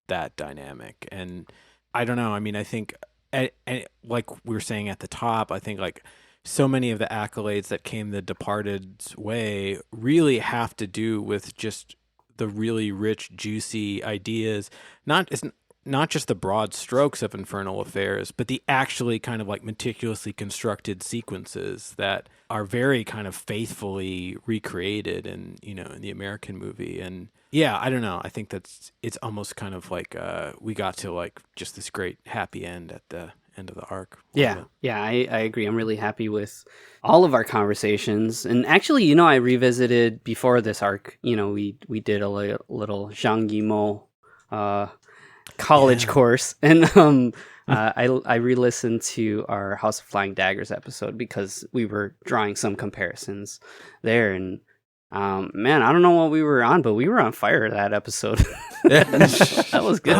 that dynamic. And I don't know, I mean, I think like we were saying at the top, I think like so many of the accolades that came The Departed's way really have to do with just the really rich, juicy ideas, not just the broad strokes of Infernal Affairs, but the actually kind of like meticulously constructed sequences that are very kind of faithfully recreated in the American movie. And yeah, I don't know. I think it's almost kind of like we got to like just this great happy end at the end of the arc. Yeah, I agree. I'm really happy with all of our conversations. And actually, I revisited before this arc, we did a little Zhang Yimou college course, and I re-listened to our House of Flying Daggers episode because we were drawing some comparisons there, and man, I don't know what we were on, but we were on fire that episode. That was good.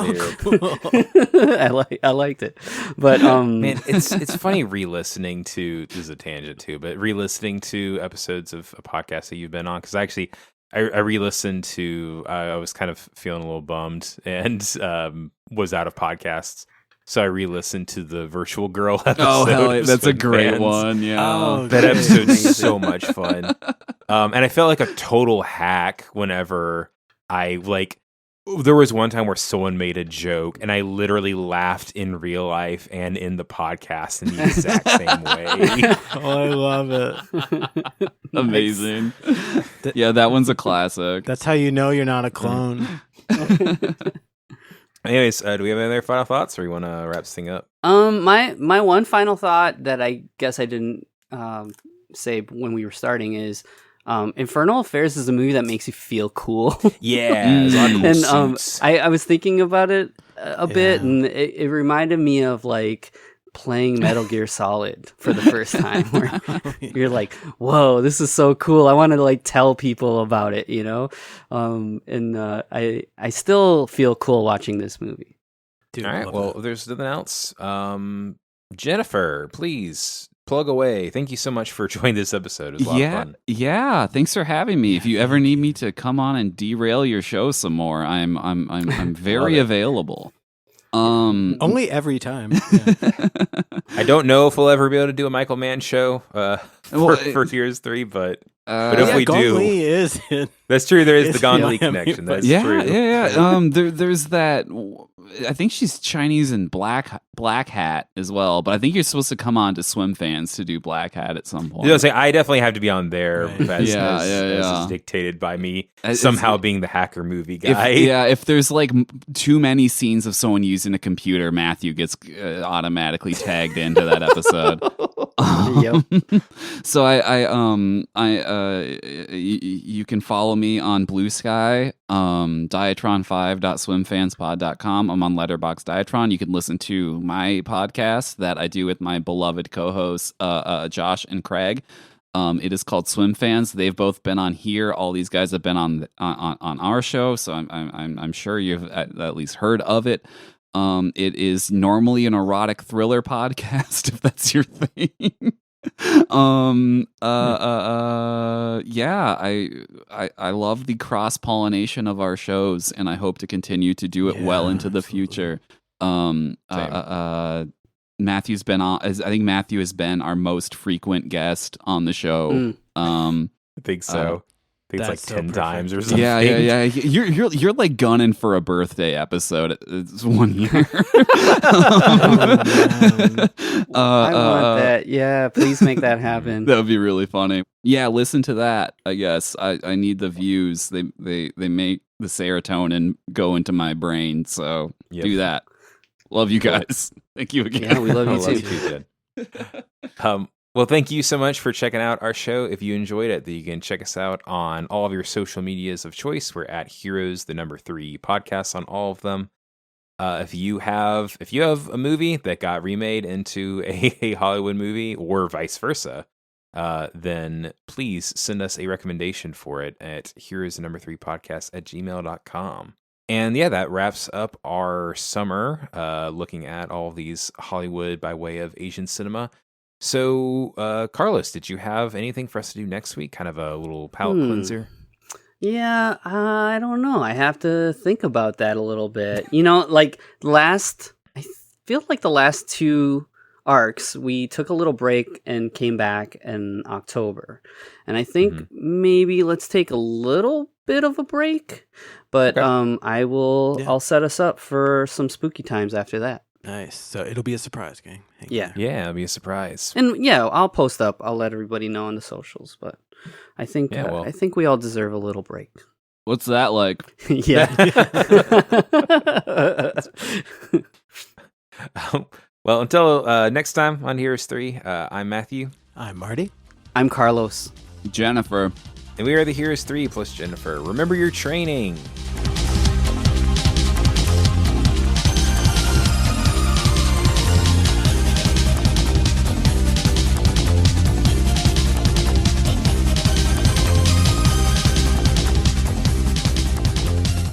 I liked it, but man, it's funny re-listening to, this is a tangent too, but re-listening to episodes of a podcast that you've been on, because actually I re-listened to, I was kind of feeling a little bummed and was out of podcasts So I re-listened to the Virtual Girl episode. Oh, hell, of that's a Swim great Fans. one. Yeah. Oh, That good. episode's so much fun. And I felt like a total hack whenever I there was one time where someone made a joke and I literally laughed in real life and in the podcast in the exact same way. Oh, I love it. Amazing. Yeah, that one's a classic. That's how you know you're not a clone. Anyways, do we have any other final thoughts, or we want to wrap this thing up? My one final thought that I guess I didn't say when we were starting is Infernal Affairs is a movie that makes you feel cool. Yeah, there's a lot of cool And suits. I was thinking about it a bit, and it reminded me of like playing Metal Gear Solid for the first time, where you're like, "Whoa, this is so cool! I want to like tell people about it," you know. I still feel cool watching this movie. Dude, All I right, love well, that. if there's nothing else, Jennifer, please plug away. Thank you so much for joining this episode. It was a lot of fun. Yeah. Thanks for having me. If you ever need me to come on and derail your show some more, I'm very available. Only every time. Yeah. I don't know if we'll ever be able to do a Michael Mann show Well, for Heroes 3, but if Yeah, we Gong do, Li is in. that's true. There is It's the Gong the Li Miami connection. That's yeah, true. yeah. There's that. I think she's Chinese and Black Hat as well. But I think you're supposed to come on to Swimfans to do Black Hat at some point. You know, say I definitely have to be on there Right. as is dictated by me It's- somehow being the hacker movie If, guy. if there's like too many scenes of someone using a computer, Matthew gets automatically tagged into that episode. Yep. So you can follow me on Blue Sky, diatron5.swimfanspod.com. I'm on Letterboxd Diatron. You can listen to my podcast that I do with my beloved co-hosts Josh and Craig. It is called Swimfans. They've both been on here. All these guys have been on our show, so I'm sure you've at least heard of it. It is normally an erotic thriller podcast, if that's your thing. Yeah, I love the cross pollination of our shows, and I hope to continue to do it well Yeah, into the absolutely. future. Matthew's been on. I think Matthew has been our most frequent guest on the show. I think so. I think it's like That's so 10 perfect. times or something. Yeah. You're like gunning for a birthday episode. It's 1 year. I want that. Yeah, please make that happen. That would be really funny. Yeah, listen to that. I guess I need the views. They make the serotonin go into my brain. So Yep. do that. Love you guys. Thank you again. Yeah, we love I you love too. you, Jen. Well, thank you so much for checking out our show. If you enjoyed it, then you can check us out on all of your social medias of choice. We're at Heroes, the number 3 podcasts on all of them. If you have a movie that got remade into a Hollywood movie or vice versa, then please send us a recommendation for it at heroes the number 3 podcast at gmail.com. And yeah, that wraps up our summer looking at all of these Hollywood by way of Asian cinema. So, Carlos, did you have anything for us to do next week? Kind of a little palate cleanser? Yeah, I don't know. I have to think about that a little bit. You know, like I feel like the last 2 arcs, we took a little break and came back in October. And I think maybe let's take a little bit of a break, but Okay. I'll set us up for some spooky times after that. Nice. So it'll be a surprise, gang. Hang Yeah. Yeah, it'll be a surprise. And yeah, I'll post up. I'll let everybody know on the socials, but I think Yeah, well. I think we all deserve a little break. What's that like? Yeah. Well, until next time on Heroes 3, I'm Matthew, on. I'm Marty. I'm Carlos. Jennifer. and we are the Heroes 3 plus Jennifer. Remember your training.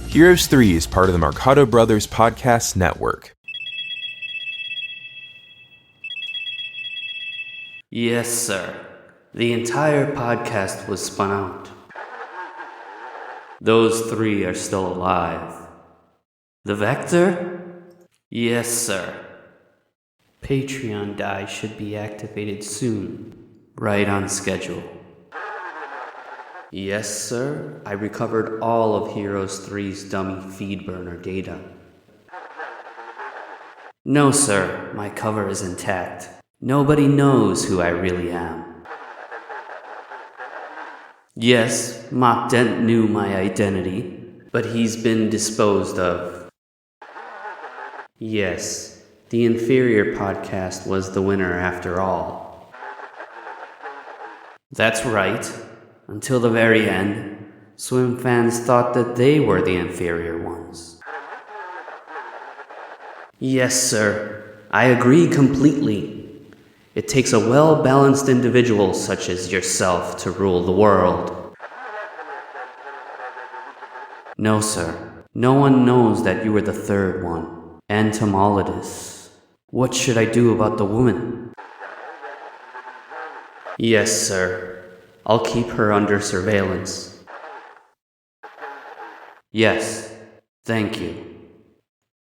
Heroes 3 is part of the Mercado Brothers Podcast Network. Yes, sir. The entire podcast was spun out. Those 3 are still alive. The Vector? Yes, sir. Patreon die should be activated soon. Right on schedule. Yes, sir. I recovered all of Heroes 3's dummy feed burner data. No, sir. My cover is intact. Nobody knows who I really am. Yes, Mock Dent knew my identity, but he's been disposed of. Yes, the Inferior podcast was the winner after all. That's right. Until the very end, Swimfans thought that they were the inferior ones. Yes, sir. I agree completely. It takes a well-balanced individual such as yourself to rule the world. No, sir. No one knows that you were the third one, Entomologist. What should I do about the woman? Yes, sir. I'll keep her under surveillance. Yes, thank you.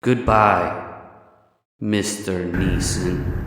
Goodbye, Mr. Neeson.